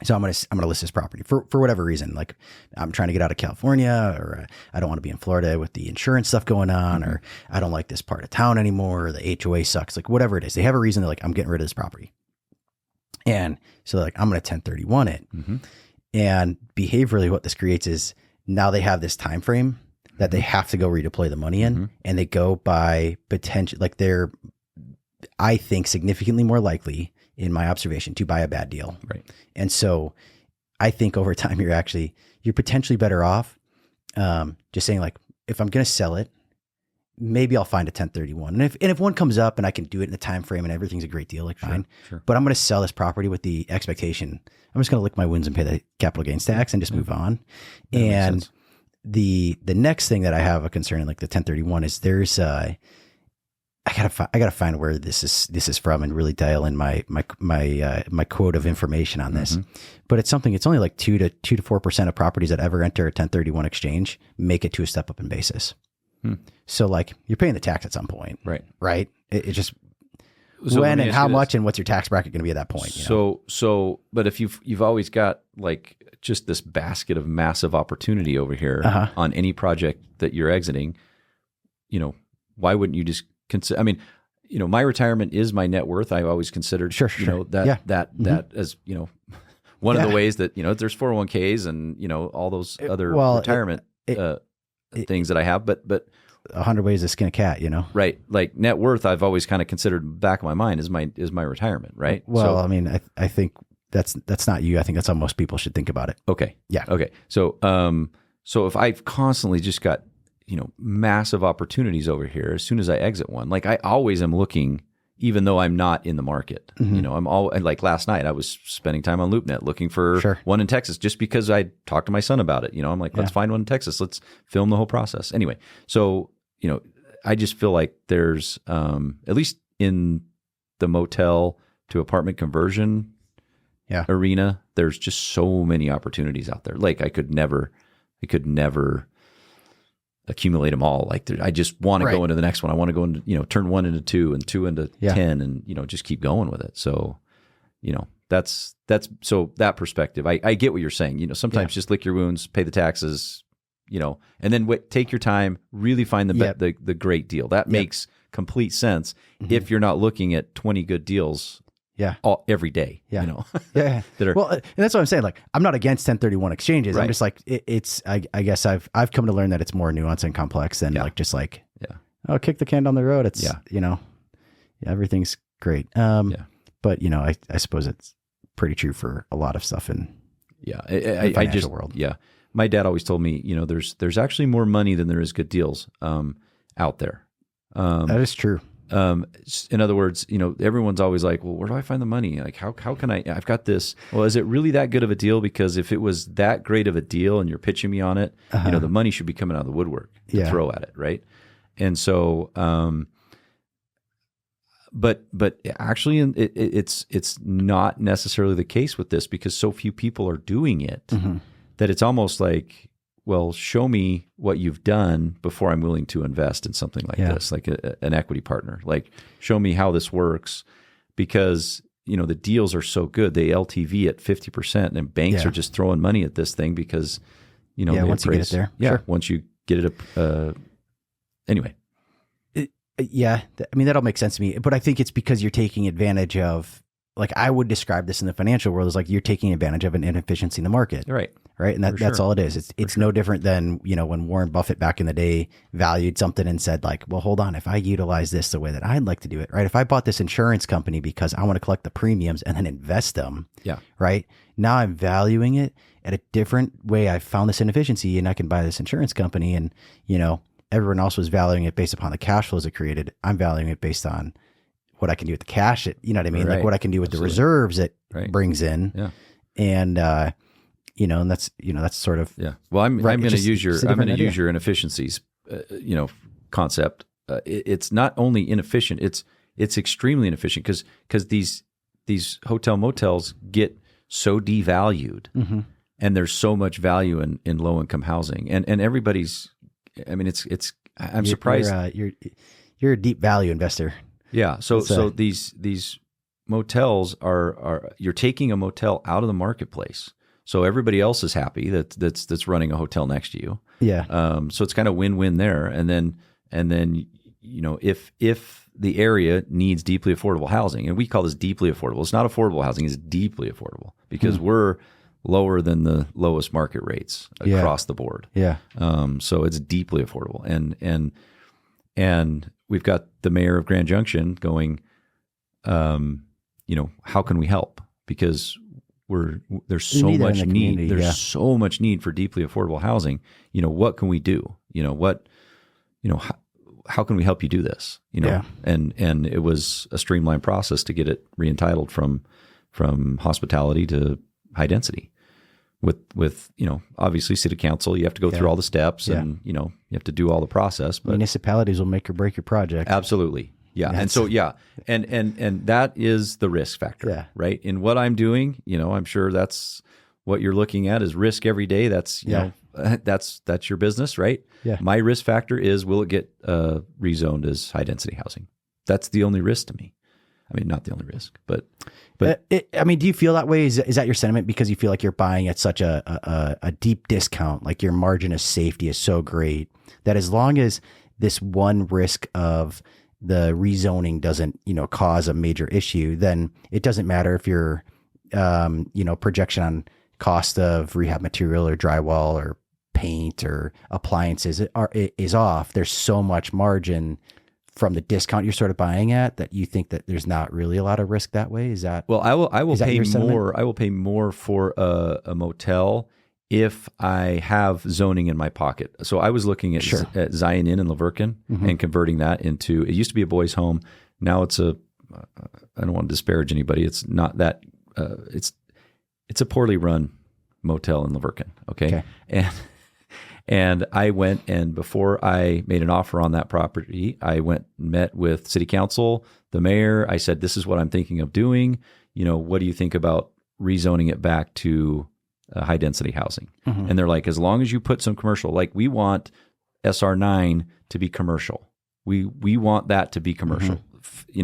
So I'm going to list this property for whatever reason. Like I'm trying to get out of California, or I don't want to be in Florida with the insurance stuff going on, or I don't like this part of town anymore, or the HOA sucks, like whatever it is. They have a reason. They're like, I'm getting rid of this property. And so they're like, I'm going to 1031 it. And behaviorally what this creates is now they have this time frame that they have to go redeploy the money in, and they go by potential, like they're, I think, significantly more likely in my observation to buy a bad deal. Right. And so I think over time you're potentially better off just saying like, if I'm going to sell it, maybe I'll find a 1031. And if one comes up and I can do it in the time frame and everything's a great deal, like fine. Sure. But I'm going to sell this property with the expectation I'm just going to lick my wounds and pay the capital gains tax and just move on. That and the next thing that I have a concern in like the 1031 is there's I gotta find where this is from and really dial in my quote of information on this. But it's only like 2 to 4% of properties that ever enter a 1031 exchange make it to a step up in basis. So like you're paying the tax at some point, right? It just when and how much and what's your tax bracket going to be at that point? You know? But if you've always got like just this basket of massive opportunity over here on any project that you're exiting, why wouldn't you just consider? I mean, my retirement is my net worth. I've always considered, that as one of the ways that there's 401ks and all those other retirement things that I have, but 100 ways to skin a cat, right? Like net worth, I've always kind of considered back of my mind is my retirement, right? Well, I mean, I think that's not you. I think that's how most people should think about it. Okay. Yeah. Okay. So, so if I've constantly just got, massive opportunities over here, as soon as I exit one, like I always am looking, even though I'm not in the market, I'm all like last night, I was spending time on LoopNet looking for one in Texas just because I talked to my son about it. I'm like, let's find one in Texas. Let's film the whole process. Anyway. So, I just feel like there's, at least in the motel to apartment conversion arena, there's just so many opportunities out there. Like I could never accumulate them all. Like I just want to go into the next one. I want to go into, turn 1 into 2 and 2 into 10 and, just keep going with it. So, that's so that perspective, I get what you're saying, sometimes just lick your wounds, pay the taxes, and then take your time, really find the great deal. That makes complete sense if you're not looking at 20 good deals every day. Well, and that's what I'm saying. Like, I'm not against 1031 exchanges. I'm just like, it's, I guess I've come to learn that it's more nuanced and complex than oh, kick the can down the road. It's, everything's great. But I suppose it's pretty true for a lot of stuff in the financial world. Yeah. My dad always told me, there's actually more money than there is good deals, out there. That is true. In other words, everyone's always like, well, where do I find the money? Like, how can I've got this. Well, is it really that good of a deal? Because if it was that great of a deal and you're pitching me on it, the money should be coming out of the woodwork to throw at it. Right. And so, but actually it's not necessarily the case with this because so few people are doing it that it's almost like, well, show me what you've done before I'm willing to invest in something like this, like an equity partner. Like, show me how this works because, the deals are so good. They LTV at 50% and banks are just throwing money at this thing because, once you get it there. Once you get it, anyway. I mean, that'll make sense to me, but I think it's because you're taking advantage of, like, I would describe this in the financial world as like you're taking advantage of an inefficiency in the market. Right. And that's all it is. It's no different than, when Warren Buffett back in the day valued something and said like, well, hold on, if I utilize this the way that I'd like to do it, right? If I bought this insurance company because I want to collect the premiums and then invest them, right? Now I'm valuing it at a different way. I found this inefficiency and I can buy this insurance company and, everyone else was valuing it based upon the cash flows it created. I'm valuing it based on what I can do with the cash. You know what I mean? Like what I can do with the reserves it brings in. And, and that's sort of Well, I'm going to use your inefficiencies, concept. It's not only inefficient; it's extremely inefficient because these these hotel motels get so devalued, and there's so much value in low income housing, and everybody's. I mean, I'm surprised. You're a deep value investor. Yeah. So these motels are you're taking a motel out of the marketplace. So everybody else is happy that's running a hotel next to you. Yeah. So it's kind of win-win there. And then if the area needs deeply affordable housing, and we call this deeply affordable. It's not affordable housing, it's deeply affordable because we're lower than the lowest market rates across the board. Yeah. So it's deeply affordable. And we've got the mayor of Grand Junction going, how can we help? Because there's so much need. There's so much need for deeply affordable housing. What can we do? How can we help you do this? And it was a streamlined process to get it reentitled from hospitality to high density. With obviously city council, you have to go through all the steps, and you have to do all the process. But municipalities will make or break your project. Absolutely. Yeah. And so, and that is the risk factor, right? In what I'm doing, I'm sure that's what you're looking at is risk every day. That's, that's your business, right? Yeah. My risk factor is, will it get rezoned as high density housing? That's the only risk to me. I mean, not the only risk, but do you feel that way? Is that your sentiment because you feel like you're buying at such a deep discount, like your margin of safety is so great that as long as this one risk of the rezoning doesn't, cause a major issue, then it doesn't matter if your, projection on cost of rehab material or drywall or paint or appliances is off. There's so much margin from the discount you're sort of buying at that you think that there's not really a lot of risk that way. Is that? Well, I will pay more. I will pay more for a motel if I have zoning in my pocket. So I was looking at Zion Inn in Laverkin and converting that into, it used to be a boys' home. Now it's I don't want to disparage anybody. It's not that, it's a poorly run motel in Laverkin. Okay. And I went, and before I made an offer on that property, I went and met with city council, the mayor. I said, this is what I'm thinking of doing. What do you think about rezoning it back to high density housing? And they're like, as long as you put some commercial, like we want SR9 to be commercial. We want that to be commercial,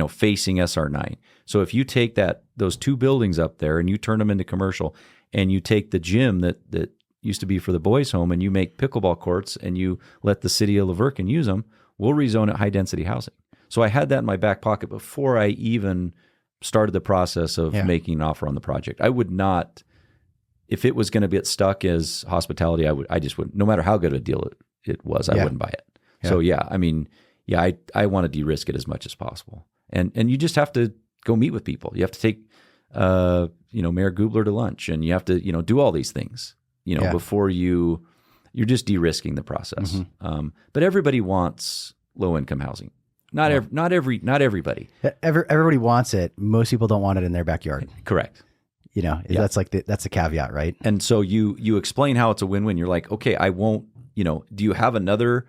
facing SR9. So if you take those two buildings up there and you turn them into commercial, and you take the gym that used to be for the boys' home and you make pickleball courts and you let the city of Laverkin use them, we'll rezone it high density housing. So I had that in my back pocket before I even started the process of making an offer on the project. I would not, if it was going to get stuck as hospitality, I just wouldn't, no matter how good a deal it was, I wouldn't buy it. Yeah. So I want to de-risk it as much as possible. And you just have to go meet with people. You have to take, Mayor Gubler to lunch, and you have to, do all these things, before you're just de-risking the process. But everybody wants low income housing. Not everybody. Everybody wants it. Most people don't want it in their backyard. Correct. That's that's a caveat, right? And so you explain how it's a win-win. You're like, okay, I won't, do you have another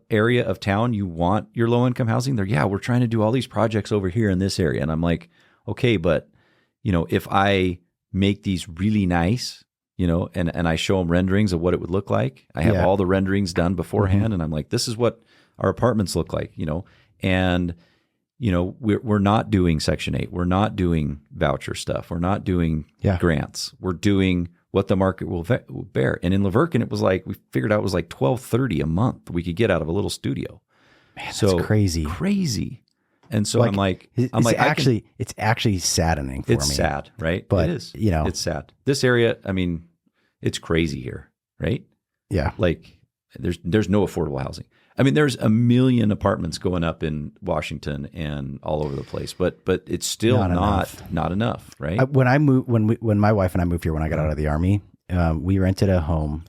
area of town you want your low income housing there? Yeah, we're trying to do all these projects over here in this area. And I'm like, okay, but if I make these really nice, and I show them renderings of what it would look like, I have all the renderings done beforehand, and I'm like, this is what our apartments look like, and we're not doing Section 8, we're not doing voucher stuff, we're not doing grants, we're doing what the market will bear. And in Laverkin, it was like, we figured out it was like $1,230 a month we could get out of a little studio. Man, that's crazy. And so it's actually saddening for me. It's sad, right? But it is. It's sad. This area, it's crazy here, right? Yeah. Like there's no affordable housing. There's 1 million apartments going up in Washington and all over the place, but it's still not enough, right? When my wife and I moved here, when I got out of the Army, we rented a home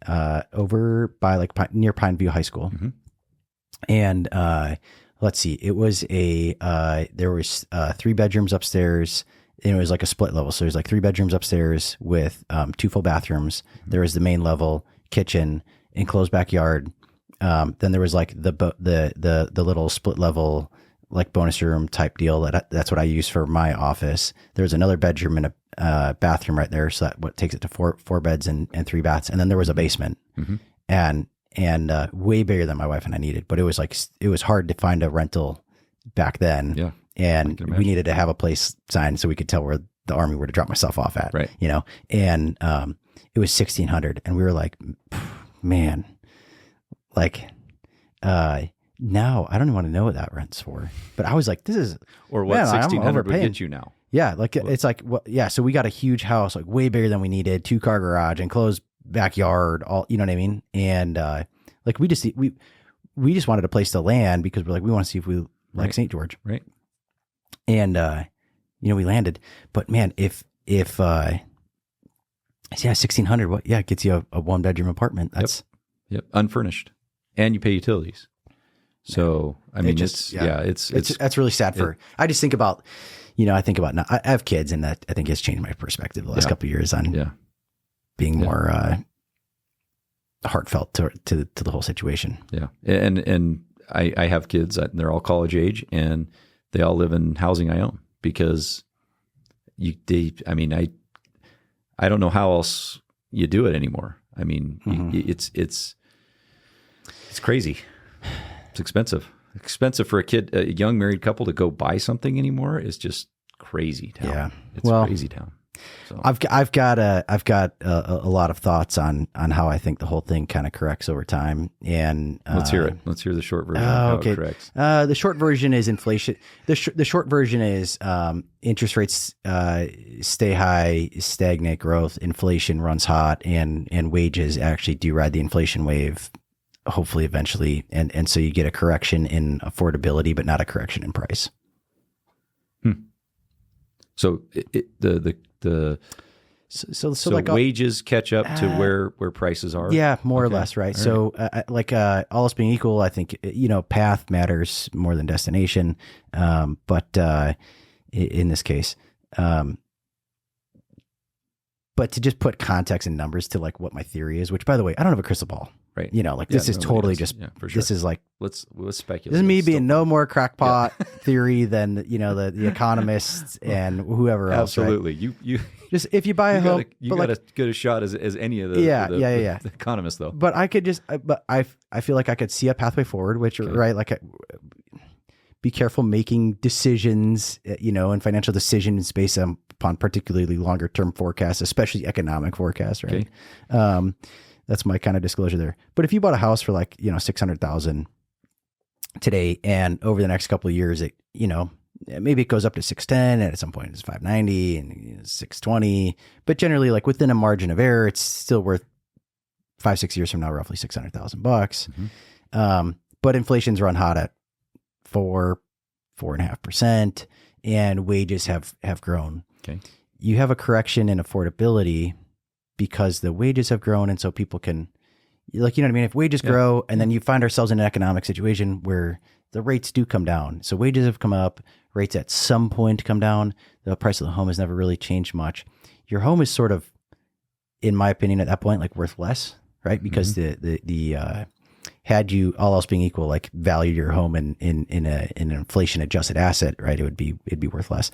over by near Pineview High School, and let's see, it was there was 3 bedrooms upstairs. And it was like a split level. So there's like 3 bedrooms upstairs with 2 full bathrooms. There was the main level, kitchen, enclosed backyard. Then there was like the little split level like bonus room type deal. That's what I use for my office. There's another bedroom and a bathroom right there. So that what takes it to four beds and 3 baths. And then there was a basement and way bigger than my wife and I needed, but it was hard to find a rental back then. Yeah. And we needed to have a place signed so we could tell where the Army were to drop myself off at, right. And, it was $1,600 and we were like, man, like, now I don't even want to know what that rent's for, but I was like, this is, or what 1,600 would get you now. Yeah. Like it's like, well, yeah. So we got a huge house, like way bigger than we needed, 2-car garage, enclosed backyard, all, you know what I mean? And, like we just wanted a place to land because we're like, we want to see if we like St. George. Right. And, we landed, but man, if yeah, 1,600. What? Yeah, it gets you a 1-bedroom apartment. That's yep, unfurnished, and you pay utilities. So I mean, it's that's really sad. I just think about, I think about now. I have kids, and that I think has changed my perspective the last couple of years on being more heartfelt to the whole situation. Yeah, and I have kids. They're all college age, and they all live in housing I own because I don't know how else you do it anymore. I mean, it's crazy. It's expensive. Expensive for a young married couple to go buy something anymore is just crazy town. Yeah, it's crazy town. So I've got a lot of thoughts on how I think the whole thing kind of corrects over time. And let's hear it. Let's hear the short version. Of how it corrects. The short version is inflation. The short version is interest rates stay high, stagnate growth, inflation runs hot, and wages actually do ride the inflation wave. Hopefully, eventually, and so you get a correction in affordability, but not a correction in price. So So like wages catch up to where prices are? Yeah, more or less, right? All right. All else being equal, I think, path matters more than destination. But in this case, but to just put context and numbers to like what my theory is, which by the way, I don't have a crystal ball. Right. This is totally just, for sure. This is like, let's speculate. This is me being no more crackpot theory than, the economists and whoever else. Absolutely. Right? You just, if you buy a home, you got as good a shot as any of the, the economists though. But I could just, I feel like I could see a pathway forward, which, right. Like be careful making decisions, and financial decisions based upon particularly longer term forecasts, especially economic forecasts. Right. Okay. That's my kind of disclosure there. But if you bought a house for like, $600,000 today, and over the next couple of years, it, maybe it goes up to 610, and at some point it's 590 and 620, but generally like within a margin of error, it's still worth 5-6 years from now, roughly $600,000. Mm-hmm. But inflation's run hot at 4.5%, and wages have grown. Okay. You have a correction in affordability because the wages have grown, and so people can, like, what I mean? If wages grow, and then you find ourselves in an economic situation where the rates do come down. So wages have come up, rates at some point come down. The price of the home has never really changed much. Your home is sort of, in my opinion, at that point, like worth less, right? Because the had you, all else being equal, like valued your home in an inflation adjusted asset, right? It'd be worth less.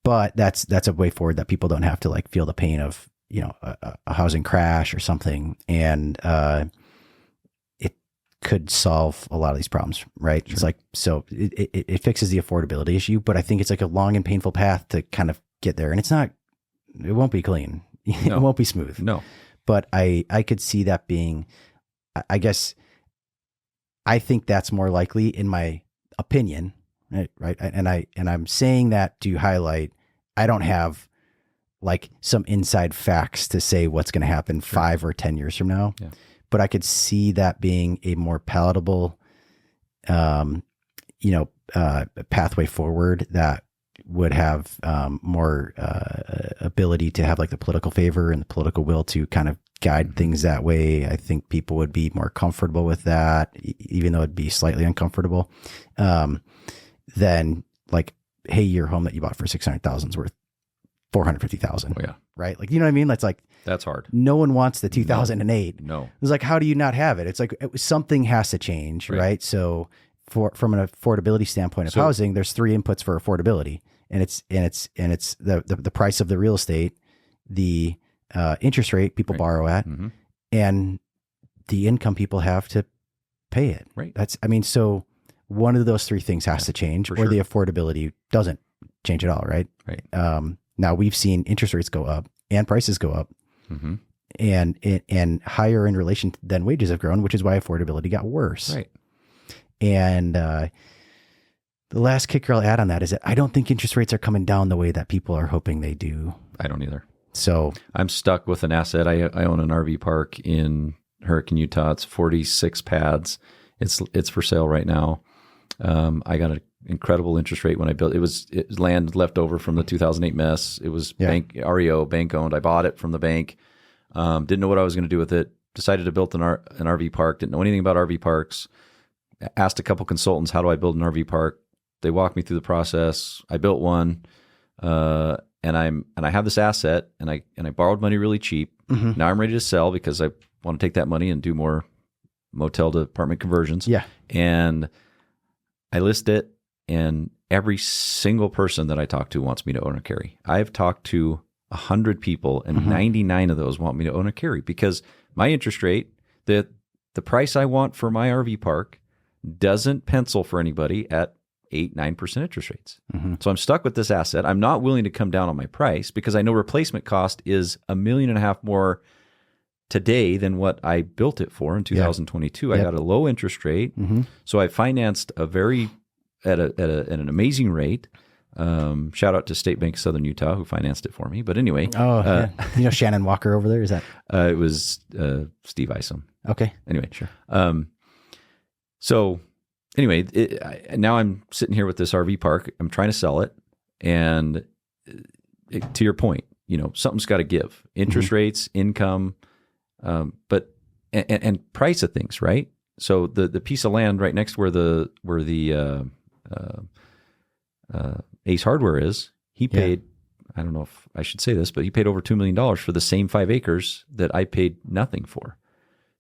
But that's a way forward that people don't have to like feel the pain of, a housing crash or something. And it could solve a lot of these problems, right? Sure. It's like, so it fixes the affordability issue, but I think it's like a long and painful path to kind of get there. And it won't be clean. No. It won't be smooth. No. But I could see that being, I guess, I think that's more likely in my opinion. Right. And I'm saying that to highlight, I don't have like some inside facts to say what's going to happen 5 or 10 years from now, but I could see that being a more palatable, pathway forward that would have more ability to have like the political favor and the political will to kind of guide things that way. I think people would be more comfortable with that, even though it'd be slightly uncomfortable. Then like, hey, your home that you bought for $600,000 is worth $450,000. Oh, yeah. Right. Like, you know what I mean? That's like, that's hard. No one wants the 2008. No. It's like, how do you not have it? It's like something has to change. Right. So from an affordability standpoint of housing, there's three inputs for affordability, and it's the price of the real estate, the interest rate people borrow at, and the income people have to pay it. Right. So one of those three things has to change, or the affordability doesn't change at all. Right. Right. Now we've seen interest rates go up and prices go up, and higher in relation than wages have grown, which is why affordability got worse. Right. And the last kicker I'll add on that is that I don't think interest rates are coming down the way that people are hoping they do. I don't either. So I'm stuck with an asset. I own an RV park in Hurricane, Utah. It's 46 pads. It's for sale right now. I got an incredible interest rate when I built it. It was land left over from the 2008 mess. It was REO, bank owned. I bought it from the bank. Didn't know what I was going to do with it. Decided to build an RV park. Didn't know anything about RV parks. Asked a couple consultants, how do I build an RV park? They walked me through the process. I built one, and I have this asset, and I borrowed money really cheap. Now I'm ready to sell because I want to take that money and do more motel to apartment conversions. Yeah, and I list it, and every single person that I talk to wants me to own or carry. I've talked to 100 people, and 99 of those want me to own or carry because my interest rate, the price I want for my RV park, doesn't pencil for anybody at 8-9% interest rates. So I'm stuck with this asset. I'm not willing to come down on my price because I know replacement cost is $1.5 million more today than what I built it for in 2022. I got a low interest rate. So I financed at an amazing rate. Shout out to State Bank of Southern Utah who financed it for me. But anyway. Shannon Walker over there, is that? It was Steve Isom. Okay. Anyway. Sure. So anyway, now I'm sitting here with this RV park. I'm trying to sell it. And to your point, something's got to give. Interest rates, income, but price of things, right? So the piece of land right next to where the Ace Hardware is, he paid, I don't know if I should say this, but he paid over $2 million for the same 5 acres that I paid nothing for.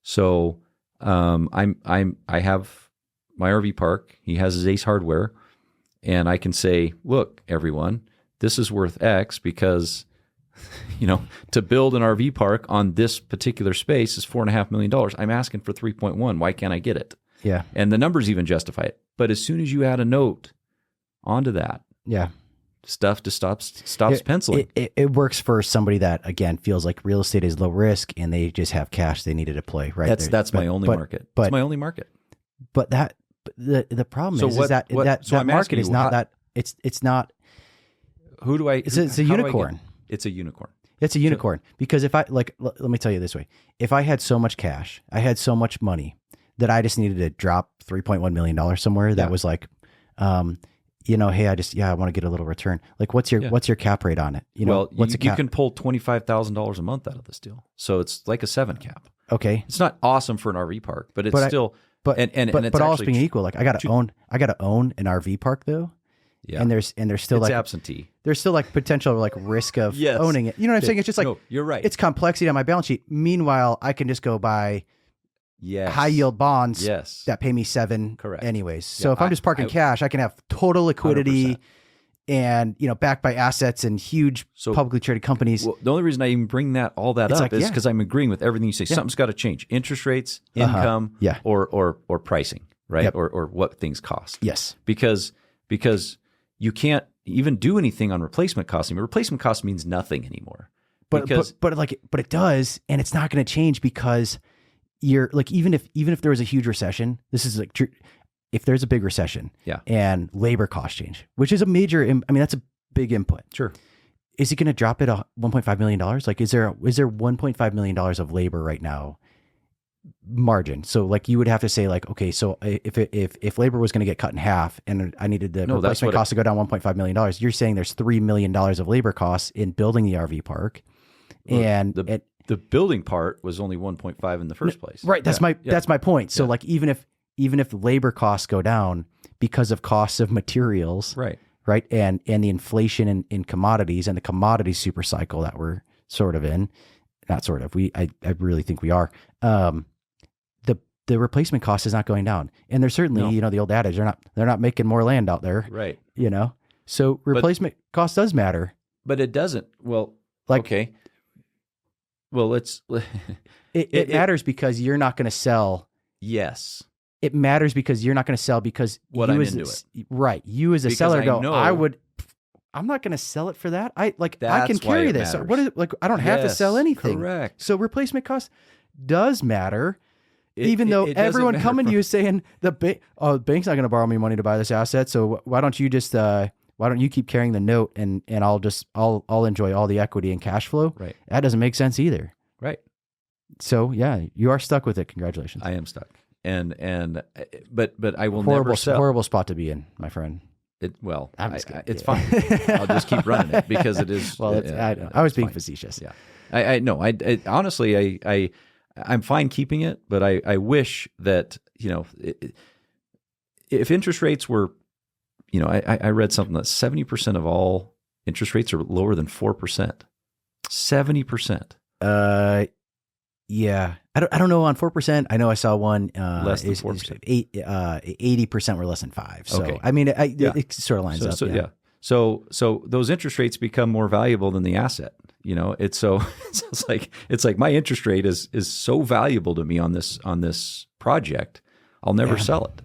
So I have my RV park. He has his Ace Hardware, and I can say, look, everyone, this is worth X because, to build an RV park on this particular space is $4.5 million. I'm asking for 3.1. Why can't I get it? Yeah. And the numbers even justify it. But as soon as you add a note onto that, stuff just stops penciling. It works for somebody that, again, feels like real estate is low risk and they just have cash they need to deploy, right? That's my only market. That's my only market. But the problem is that market is not that it's not. Who do I? It's a unicorn. It's a unicorn. It's a unicorn because if let me tell you this way: if I had so much cash, I had so much money that I just needed to drop $3.1 million somewhere. That was like, hey, I want to get a little return. Like, what's your cap rate on it? What's you can pull $25,000 a month out of this deal, so it's like a 7 cap. Okay, it's not awesome for an RV park, but it's still. But all else being equal, like I gotta own an RV park though. Yeah. And there's still it's like absentee. There's still like potential like risk of owning it. You know what I'm saying? It's just like, no, you're right. It's complexity on my balance sheet. Meanwhile, I can just go buy high yield bonds that pay me 7 anyways. So if I'm just parking cash, I can have total liquidity 100%. And, backed by assets and huge publicly traded companies. Well, the only reason I even bring all that up is because I'm agreeing with everything you say. Something's got to change. Interest rates, income, or pricing, right? Yep. Or what things cost. Yes. Because you can't even do anything on replacement cost. I mean, replacement cost means nothing anymore. But it does, and it's not going to change because you're like even if there was a huge recession, this is like if there's a big recession, and labor costs change, which is a major. That's a big input. Sure. Is it going to drop at $1.5 million? Like, is there $1.5 million of labor right now? Margin. So like you would have to say like, okay, so if labor was going to get cut in half and I needed the replacement cost to go down $1.5 million, you're saying there's $3 million of labor costs in building the RV park. Well, and the building part was only 1.5 in the first place. Right. That's my point. So like, even if labor costs go down because of costs of materials, right. And the inflation in commodities and the commodity super cycle that we're sort of in, not sort of, I really think we are, the replacement cost is not going down. And there's certainly, the old adage, they're not making more land out there. Right. So replacement cost does matter. But it doesn't. Well, okay. Well, it matters because you're not going to sell. Yes. It matters because you're not going to sell because I'm into it. Right. You as a seller I'm not going to sell it for that. I can carry this. So I don't have to sell anything. Correct. So replacement cost does matter. Even though everyone coming to you is saying the bank's not going to borrow me money to buy this asset. So why don't you just, why don't you keep carrying the note and I'll enjoy all the equity and cash flow. Right. That doesn't make sense either. Right. So yeah, you are stuck with it. Congratulations. I am stuck. But I will never sell. Horrible spot to be in, my friend. It's fine. I'll just keep running it because it is. Well, I was being facetious. Yeah. I know. Honestly, I'm fine keeping it, but I wish that, if interest rates were, I read something that 70% of all interest rates are lower than 4%. 70%. Yeah. I don't know on 4%. I know I saw one less than 4%. 80% were less than 5%. So okay. I mean, it sort of lines up. So yeah. So those interest rates become more valuable than the asset. It's like my interest rate is so valuable to me on this project. I'll never sell it.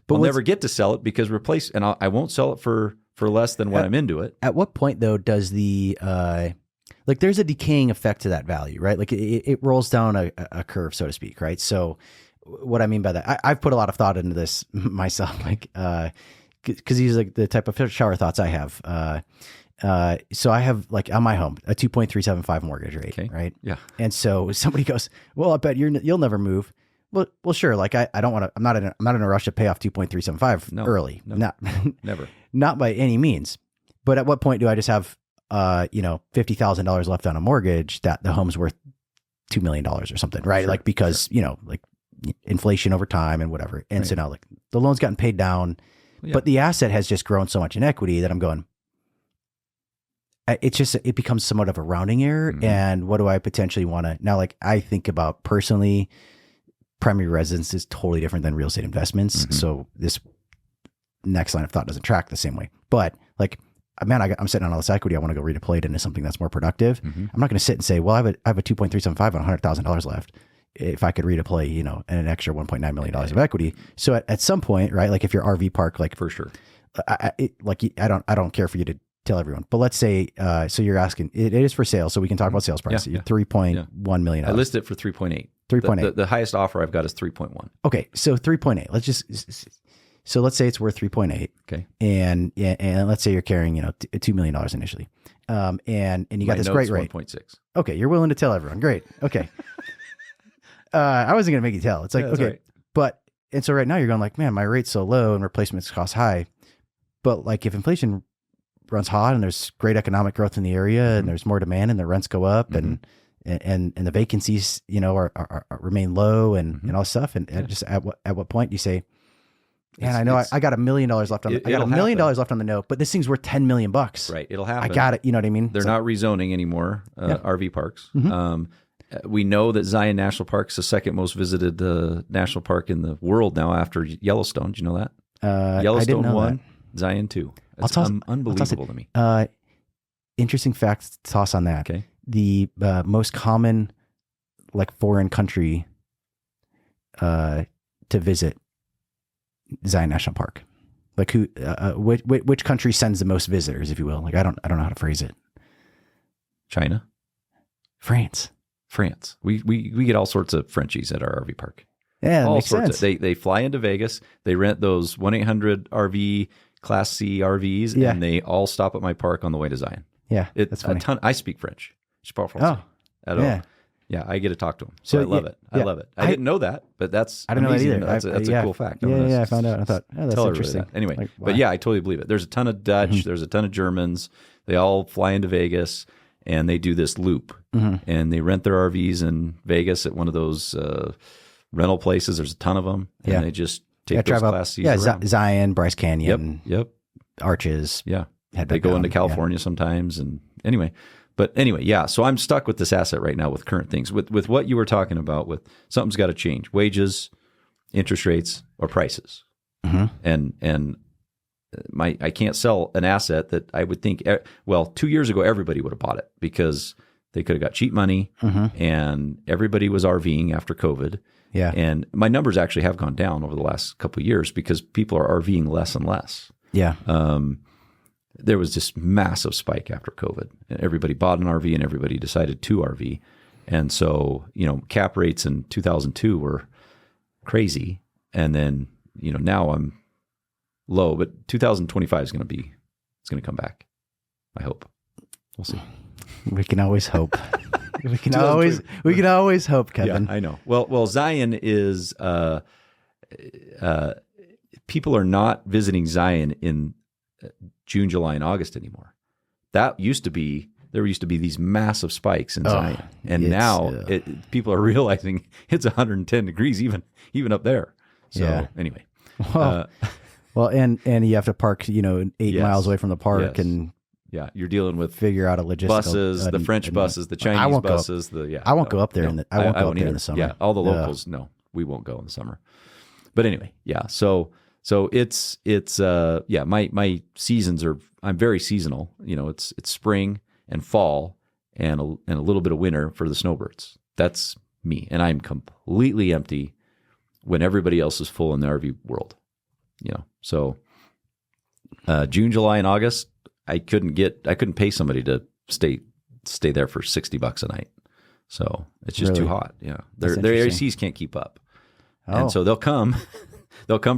But I'll never get to sell it because I won't sell it for less than what I'm into it. At what point though does the there's a decaying effect to that value, right? Like it rolls down a curve, so to speak, right? So what I mean by that, I've put a lot of thought into this myself, because these are the type of shower thoughts I have. So I have on my home a 2.375 mortgage rate, right? Yeah. And so somebody goes, "Well, I bet you'll never move." Well, sure. I don't want to. I'm not in a rush to pay off 2.375 early. No, never. Not by any means. But at what point do I just have $50,000 left on a mortgage that the home's worth $2 million or something, right? Sure, because inflation over time and whatever. And so now the loan's gotten paid down, but the asset has just grown so much in equity that I'm going, it becomes somewhat of a rounding error. Mm-hmm. And what do I potentially want to now? I think about personally, primary residence is totally different than real estate investments. Mm-hmm. So this next line of thought doesn't track the same way, but I'm sitting on all this equity. I want to go redeploy it into something that's more productive. Mm-hmm. I'm not going to sit and say, well, I have a 2.375 on $100,000 left. If I could redeploy, an extra $1.9 million of equity. So at some point, right? If your RV park, for sure, I don't care for you to tell everyone, but let's say, so you're asking, it is for sale. So we can talk about sales price. Yeah. $3.1 million. I listed it for 3.8. 3.8. The highest offer I've got is 3.1. Okay. So 3.8, so let's say it's worth 3.8. Okay. And let's say you're carrying, $2 million initially. And you got this great rate. 1.6. Okay. You're willing to tell everyone. Great. Okay. I wasn't going to make you tell. It's okay. Right. And so right now you're going man, my rate's so low and replacements cost high. But if inflation runs hot and there's great economic growth in the area, mm-hmm. and there's more demand and the rents go up, mm-hmm. and the vacancies, are remain low and, mm-hmm. and all this stuff. And just at what point do you say, and I know I got $1 million left on. I got $1 million left on the note, but this thing's worth $10 million. Right, it'll happen. I got it. You know what I mean? They're not rezoning anymore. RV parks. Mm-hmm. We know that Zion National Park is the second most visited national park in the world now after Yellowstone. Do you know that? Yellowstone 1, Zion 2. It's unbelievable to me. Interesting fact toss on that. Okay. The most common foreign country to visit Zion National Park, which country sends the most visitors, if you will? I don't know how to phrase it. China, France. We get all sorts of Frenchies at our RV park. Yeah, that all makes sorts sense. They fly into Vegas. They rent those 1-800 RV Class C RVs, and they all stop at my park on the way to Zion. Yeah, that's funny. I speak French. Je parle français. Yeah, I get to talk to them. So I love it. I love it. I didn't know that, but that's I didn't amazing. know that either. That's a cool fact. I found out. I thought, that's interesting. That. Anyway, but I totally believe it. There's a ton of Dutch. Mm-hmm. There's a ton of Germans. They all fly into Vegas, and they do this loop, mm-hmm. and they rent their RVs in Vegas at one of those rental places. There's a ton of them, and they just take those Class C's around. Zion, Bryce Canyon. Yep. Arches. Yeah. They go into California sometimes, and anyway. But anyway, so I'm stuck with this asset right now with current things. With what you were talking about, with something's got to change. Wages, interest rates or prices. Mm-hmm. And I can't sell an asset that I would think, 2 years ago, everybody would have bought it because they could have got cheap money, and everybody was RVing after COVID. Yeah. And my numbers actually have gone down over the last couple of years because people are RVing less and less. Yeah. There was this massive spike after COVID. Everybody bought an RV and everybody decided to RV. And so, cap rates in 2002 were crazy. And then, now I'm low, but 2025 is going to come back. I hope. We'll see. We can always hope. we can always hope, Kevin. Yeah, I know. Well, Zion is, people are not visiting Zion in June, July, and August anymore. There used to be these massive spikes in Zion, and now people are realizing it's 110 degrees even up there. So anyway, well, and you have to park 8 miles away from the park, and you're dealing with figure out a logistical buses, the French buses, the Chinese buses. I won't go up there. I won't go up there in the summer. Yeah, all the locals. No, we won't go in the summer. But anyway, yeah. So it's my seasons are. I'm very seasonal. It's spring and fall and a little bit of winter for the snowbirds. That's me, and I'm completely empty when everybody else is full in the RV world. So June, July, and August, I couldn't pay somebody to stay there for $60 a night. So it's just too hot. Yeah, their ACs can't keep up, and so they'll come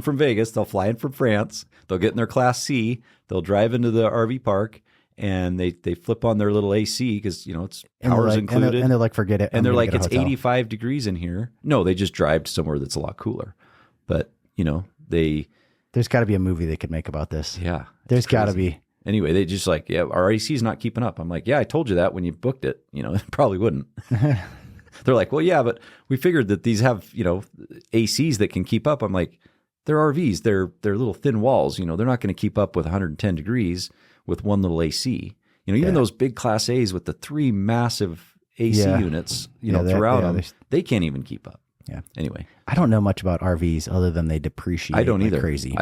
from Vegas. They'll fly in from France. They'll get in their Class C. They'll drive into the RV park, and they flip on their little AC because it's power's included. And they're like, forget it. And they're like, it's 85 degrees in here. No, they just drive to somewhere that's a lot cooler. But there's got to be a movie they could make about this. Yeah, there's got to be. Anyway, they just like, our AC is not keeping up. I'm like, I told you that when you booked it. It probably wouldn't. They're like, well, yeah, but we figured that these have ACs that can keep up. I'm like, they're RVs. They're little thin walls. They're not going to keep up with 110 degrees with one little AC. Even those big Class A's with the 3 massive AC units, throughout them, they can't even keep up. Yeah. Anyway, I don't know much about RVs other than they depreciate. I don't like either. Crazy.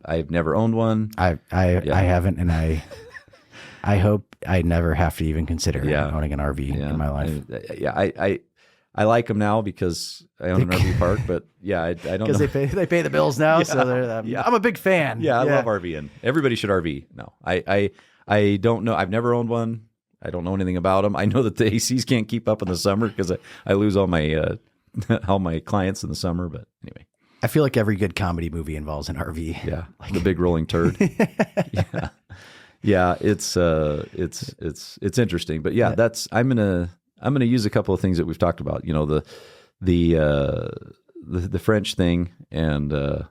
I've never owned one. I haven't, and I hope I never have to even consider owning an RV in my life. I like them now because I own an RV park, but I don't know. Because they pay the bills now, so I'm a big fan. Yeah, I love RVing. Everybody should RV. No, I don't know. I've never owned one. I don't know anything about them. I know that the ACs can't keep up in the summer because I lose all my clients in the summer. But anyway, I feel like every good comedy movie involves an RV. Yeah, like the big rolling turd. Yeah. It's interesting, but I'm gonna use a couple of things that we've talked about. The French thing, and what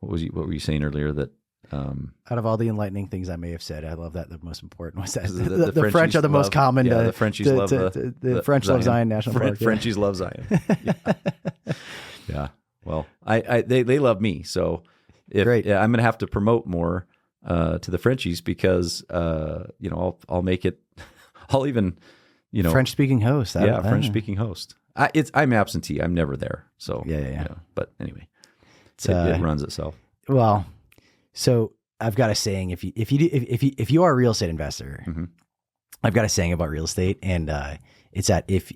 were you saying earlier that. Out of all the enlightening things I may have said, I love that the most important was that the French are the most common. The Frenchies love the French love Zion National Park. Frenchies love Zion. Yeah. Well, they love me, so I'm going to have to promote more to the Frenchies because I'll make it. I'll even French speaking host. French speaking host. I'm absentee. I'm never there. So yeah. But anyway, it runs itself. Well. So I've got a saying: if you are a real estate investor, I've got a saying about real estate, and it's that if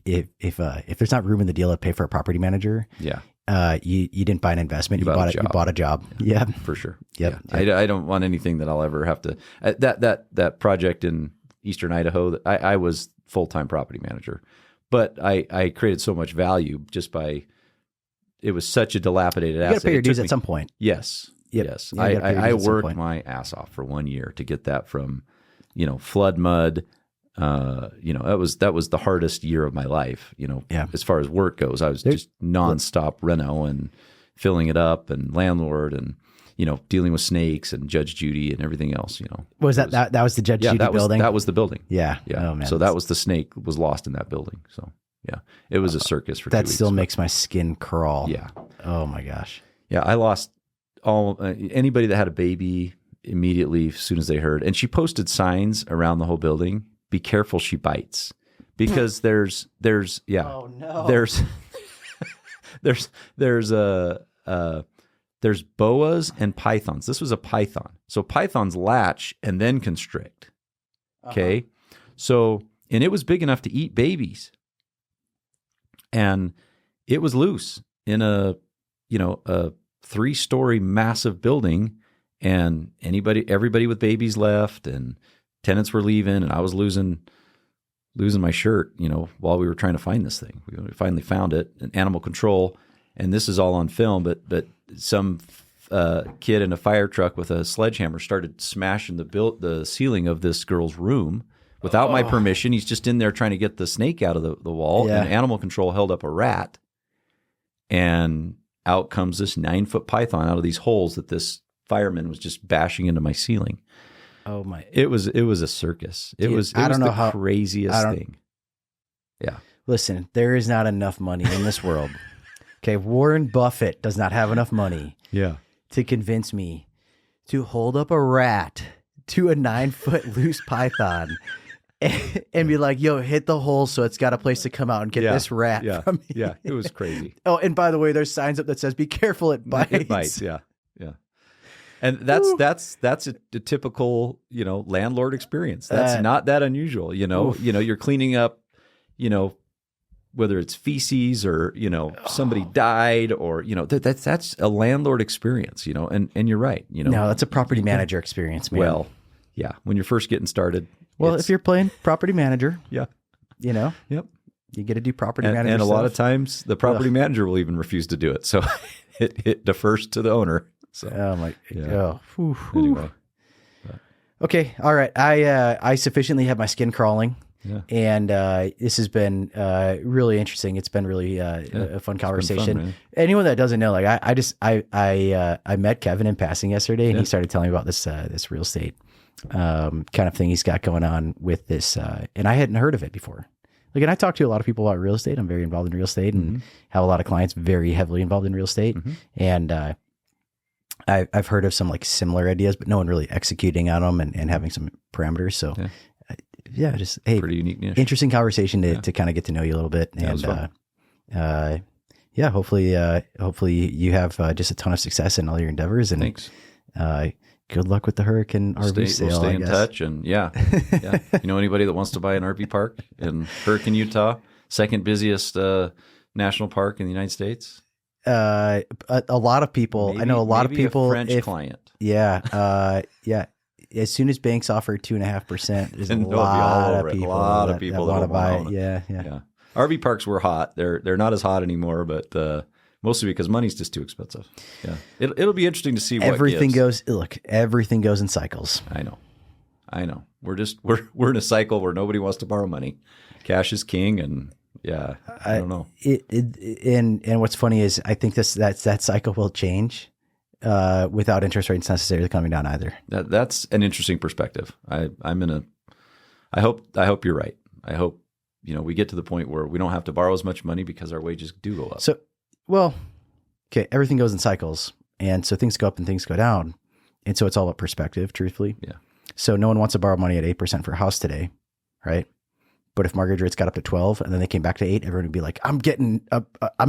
there's not room in the deal to pay for a property manager, you didn't buy an investment, you bought a job. Yeah, for sure. Yep. I don't want anything that I'll ever have to. That project in Eastern Idaho, I was full-time property manager, but I created so much value just by it was such a dilapidated asset. You got to pay your dues at some point. Yes. Yep. Yes, Yeah, I worked my ass off for 1 year to get that from, flood mud. That was the hardest year of my life. As far as work goes, I was just nonstop reno and filling it up and landlord and dealing with snakes and Judge Judy and everything else. Was that was the Judge Judy building? That was the building. Yeah. Yeah. Oh, man. So that was the snake was lost in that building. So yeah, it was a circus for 2 weeks. That still makes my skin crawl. Yeah. Oh my gosh. Yeah, I lost. Anybody that had a baby immediately as soon as they heard, and she posted signs around the whole building. Be careful, she bites, because there's oh no, there's boas and pythons. This was a python. So pythons latch and then constrict. Okay. So, and it was big enough to eat babies. And it was loose in a 3-story massive building, and everybody with babies left, and tenants were leaving, and I was losing my shirt, while we were trying to find this thing. We finally found it, an animal control, and this is all on film, but some kid in a fire truck with a sledgehammer started smashing the ceiling of this girl's room without my permission. He's just in there trying to get the snake out of the wall, and animal control held up a rat, and out comes this 9-foot python out of these holes that this fireman was just bashing into my ceiling. Oh my! It was a circus. It was the craziest thing. Yeah. Listen, there is not enough money in this world. Okay, Warren Buffett does not have enough money. To convince me to hold up a rat to a 9-foot loose python and be like, "Yo, hit the hole so it's got a place to come out and get this rat from me." Yeah, it was crazy. Oh, and by the way, there's signs up that says, "Be careful, it bites." It bites. Yeah. And that's a typical, landlord experience. That's not that unusual. You're cleaning up, whether it's feces or, somebody died or, that's a landlord experience, and you're right. No, that's a property manager experience, man. Well, yeah. When you're first getting started. Well, if you're playing property manager, Yep. You get to do property manager and a stuff. lot of times the property manager will even refuse to do it. So it defers to the owner. So, Anyway. Okay. All right. I sufficiently have my skin crawling. Yeah. And this has been really interesting. It's been really a fun conversation. Fun, anyone that doesn't know, like I met Kevin in passing yesterday, and he started telling me about this real estate kind of thing he's got going on with this, and I hadn't heard of it before. Like, and I talk to a lot of people about real estate. I'm very involved in real estate and have a lot of clients very heavily involved in real estate, and I've heard of some like similar ideas, but no one really executing on them and having some parameters. So. Just pretty unique niche. Interesting conversation to kind of get to know you a little bit, and hopefully you have just a ton of success in all your endeavors. And thanks. Good luck with the Hurricane RV sale. We'll stay in touch, and anybody that wants to buy an RV park in Hurricane, Utah, second busiest national park in the United States. A lot of people. I know a lot of people. A French client. Yeah. As soon as banks offer 2.5%, there's a lot of people that want to buy it. Yeah. RV parks were hot. They're not as hot anymore, but mostly because money's just too expensive. Yeah, it'll be interesting to see what everything goes. Look, everything goes in cycles. I know. We're in a cycle where nobody wants to borrow money. Cash is king, and I don't know. And what's funny is I think that cycle will change. Without interest rates necessarily coming down either. That's an interesting perspective. I hope you're right. I hope, we get to the point where we don't have to borrow as much money because our wages do go up. So, everything goes in cycles. And so things go up and things go down. And so it's all about perspective, truthfully. Yeah. So no one wants to borrow money at 8% for a house today, right? But if mortgage rates got up to 12 and then they came back to 8, everyone would be like, I'm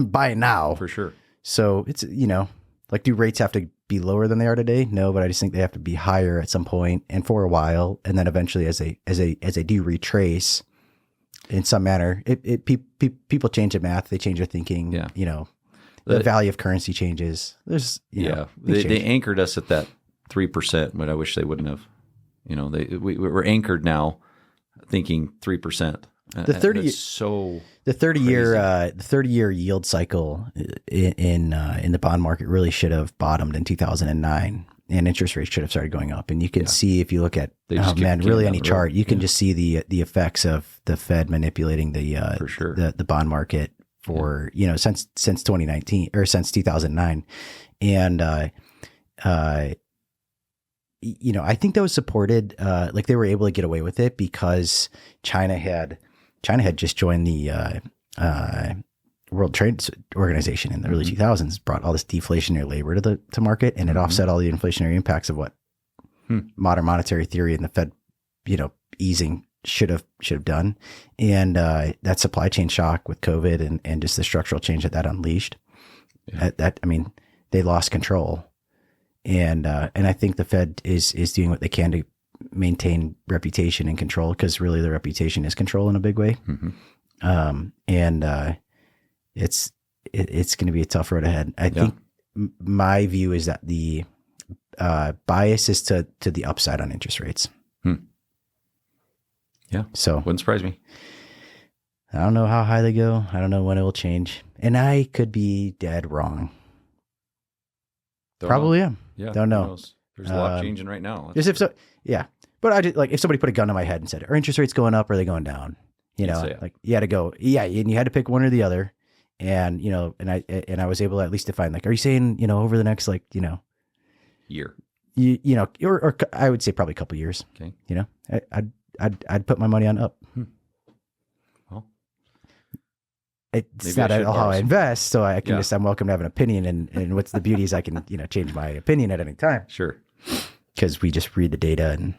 buying now. For sure. So it's, like, do rates have to be lower than they are today? No, but I just think they have to be higher at some point and for a while, and then eventually, as they do retrace, in some manner, people change the math, they change their thinking. Yeah. The value of currency changes. There's they anchored us at that 3%, but I wish they wouldn't have. We're anchored now, thinking 3%. The 30-year yield cycle in the bond market really should have bottomed in 2009, and interest rates should have started going up. And you can see, if you look at any chart, you can just see the effects of the Fed manipulating the bond market for since 2019 or since 2009, and I think that was supported. Like, they were able to get away with it because China had just joined the World Trade Organization in the early 2000s, brought all this deflationary labor to market, and it offset all the inflationary impacts of what modern monetary theory and the Fed, easing should have done. And that supply chain shock with COVID and just the structural change that unleashed Yeah. I mean, they lost control, and I think the Fed is doing what they can to maintain reputation and control, because really their reputation is control in a big way. It's going to be a tough road ahead. I think my view is that the bias is to the upside on interest rates. Yeah. So wouldn't surprise me. I don't know how high they go. I don't know when it will change. And I could be dead wrong. Probably am. Yeah. Don't know. There's a lot changing right now. Just if so, yeah. But I just, like, if somebody put a gun to my head and said, are interest rates going up or are they going down? You know, like you had to go, and you had to pick one or the other. And, you know, and I was able to at least define, like, are you saying, you know, over the next, like, you know, year, you know, or I would say probably a couple of years, okay. You know, I'd put my money on up. Well, it's not at all how I invest. So I can I'm welcome to have an opinion, and what's the beauty is I can, you know, change my opinion at any time. Sure. Because we just read the data and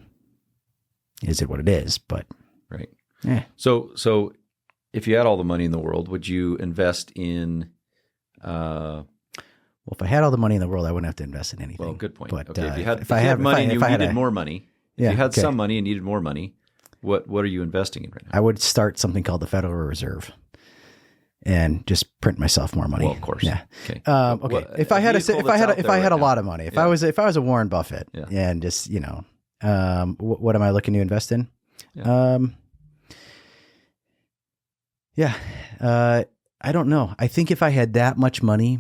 is it what it is, but. Right. Yeah. So if you had all the money in the world, would you invest in? Well, if I had all the money in the world, I wouldn't have to invest in anything. Well, good point. But okay, if you had money and you needed more money, if you had some money and needed more money, what are you investing in right now? I would start something called the Federal Reserve, and just print myself more money. Well, of course. Yeah. Okay. Okay. If I had a lot of money, if I was a Warren Buffett, and just, you know, what am I looking to invest in? I don't know. I think if I had that much money,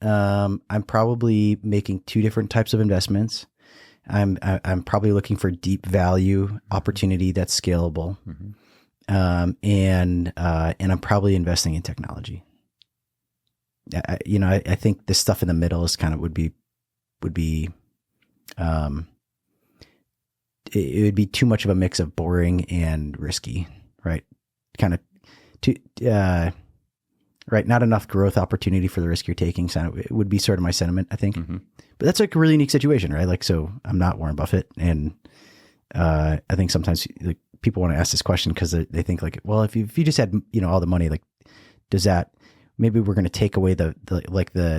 I'm probably making two different types of investments. I'm probably looking for deep value opportunity that's scalable. And I'm probably investing in technology. I think the stuff in the middle is kind of would be it would be too much of a mix of boring and risky, right? Kind of right. Not enough growth opportunity for the risk you're taking. So it would be sort of my sentiment, I think. But that's like a really unique situation, right? Like, so I'm not Warren Buffett, and I think sometimes like, people want to ask this question because they think like, well, if you just had, you know, all the money, like, does that, maybe we're going to take away the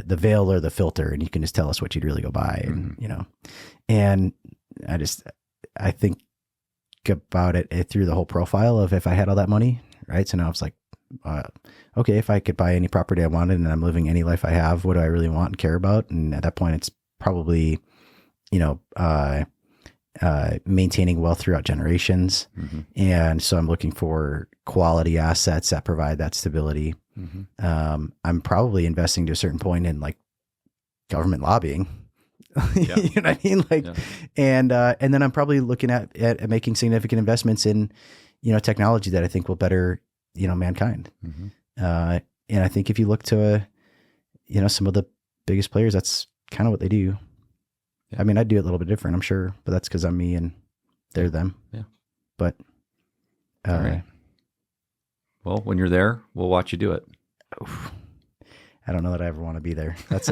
veil or the filter, and you can just tell us what you'd really go buy, and you know, and I think about it through the whole profile of if I had all that money, right? So now it's like, okay, if I could buy any property I wanted and I'm living any life I have, what do I really want and care about? And at that point, it's probably, you know, maintaining wealth throughout generations. And so I'm looking for quality assets that provide that stability. I'm probably investing to a certain point in like government lobbying. You know what I mean? Like, and then I'm probably looking at making significant investments in, you know, technology that I think will better, you know, mankind. And I think if you look to, you know, some of the biggest players, that's kind of what they do. I mean, I do it a little bit different, I'm sure, but that's because I'm me and they're them. Yeah. But, all right. Well, when you're there, we'll watch you do it. I don't know that I ever want to be there. That's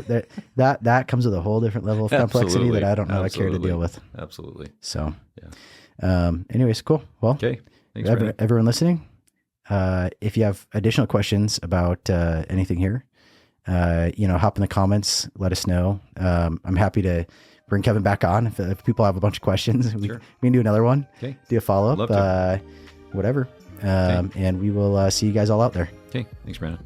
that comes with a whole different level of complexity that I don't know I care to deal with. Absolutely. So, anyways, cool. Well, okay. Thanks, everyone listening. If you have additional questions about anything here, you know, hop in the comments, let us know. I'm happy to bring Kevin back on if people have a bunch of questions. We can do another one. Okay. Do a follow up. Whatever. And we will see you guys all out there. Okay. Thanks, Brandon.